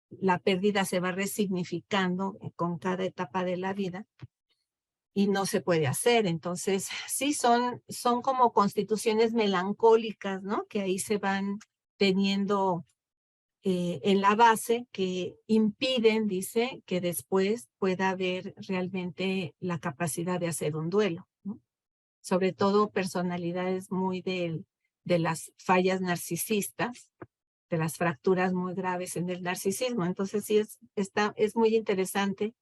la pérdida se va resignificando con cada etapa de la vida y no se puede hacer. Entonces, sí, son como constituciones melancólicas, ¿no? Que ahí se van teniendo en la base que impiden, dice, que después pueda haber realmente la capacidad de hacer un duelo, ¿no? Sobre todo personalidades muy de las fallas narcisistas, de las fracturas muy graves en el narcisismo. Entonces sí es muy interesante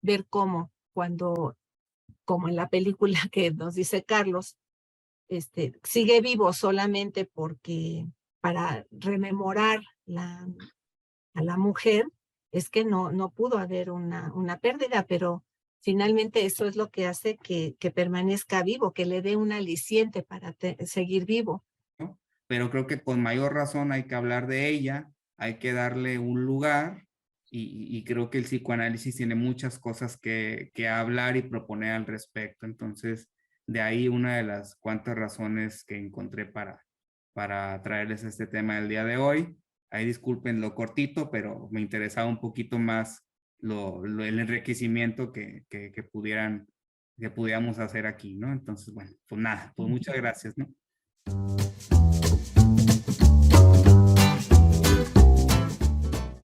ver cómo cuando, como en la película que nos dice Carlos, sigue vivo solamente porque para rememorar a la mujer, es que no pudo haber una pérdida, pero finalmente eso es lo que hace que permanezca vivo, que le dé un aliciente para seguir vivo. ¿no? Pero creo que con mayor razón hay que hablar de ella, hay que darle un lugar y creo que el psicoanálisis tiene muchas cosas que hablar y proponer al respecto. Entonces, de ahí una de las cuantas razones que encontré para traerles este tema del día de hoy. Ahí disculpen lo cortito, pero me interesaba un poquito más el enriquecimiento que pudiéramos hacer aquí, ¿no? Entonces, bueno, pues nada, pues muchas gracias, ¿no?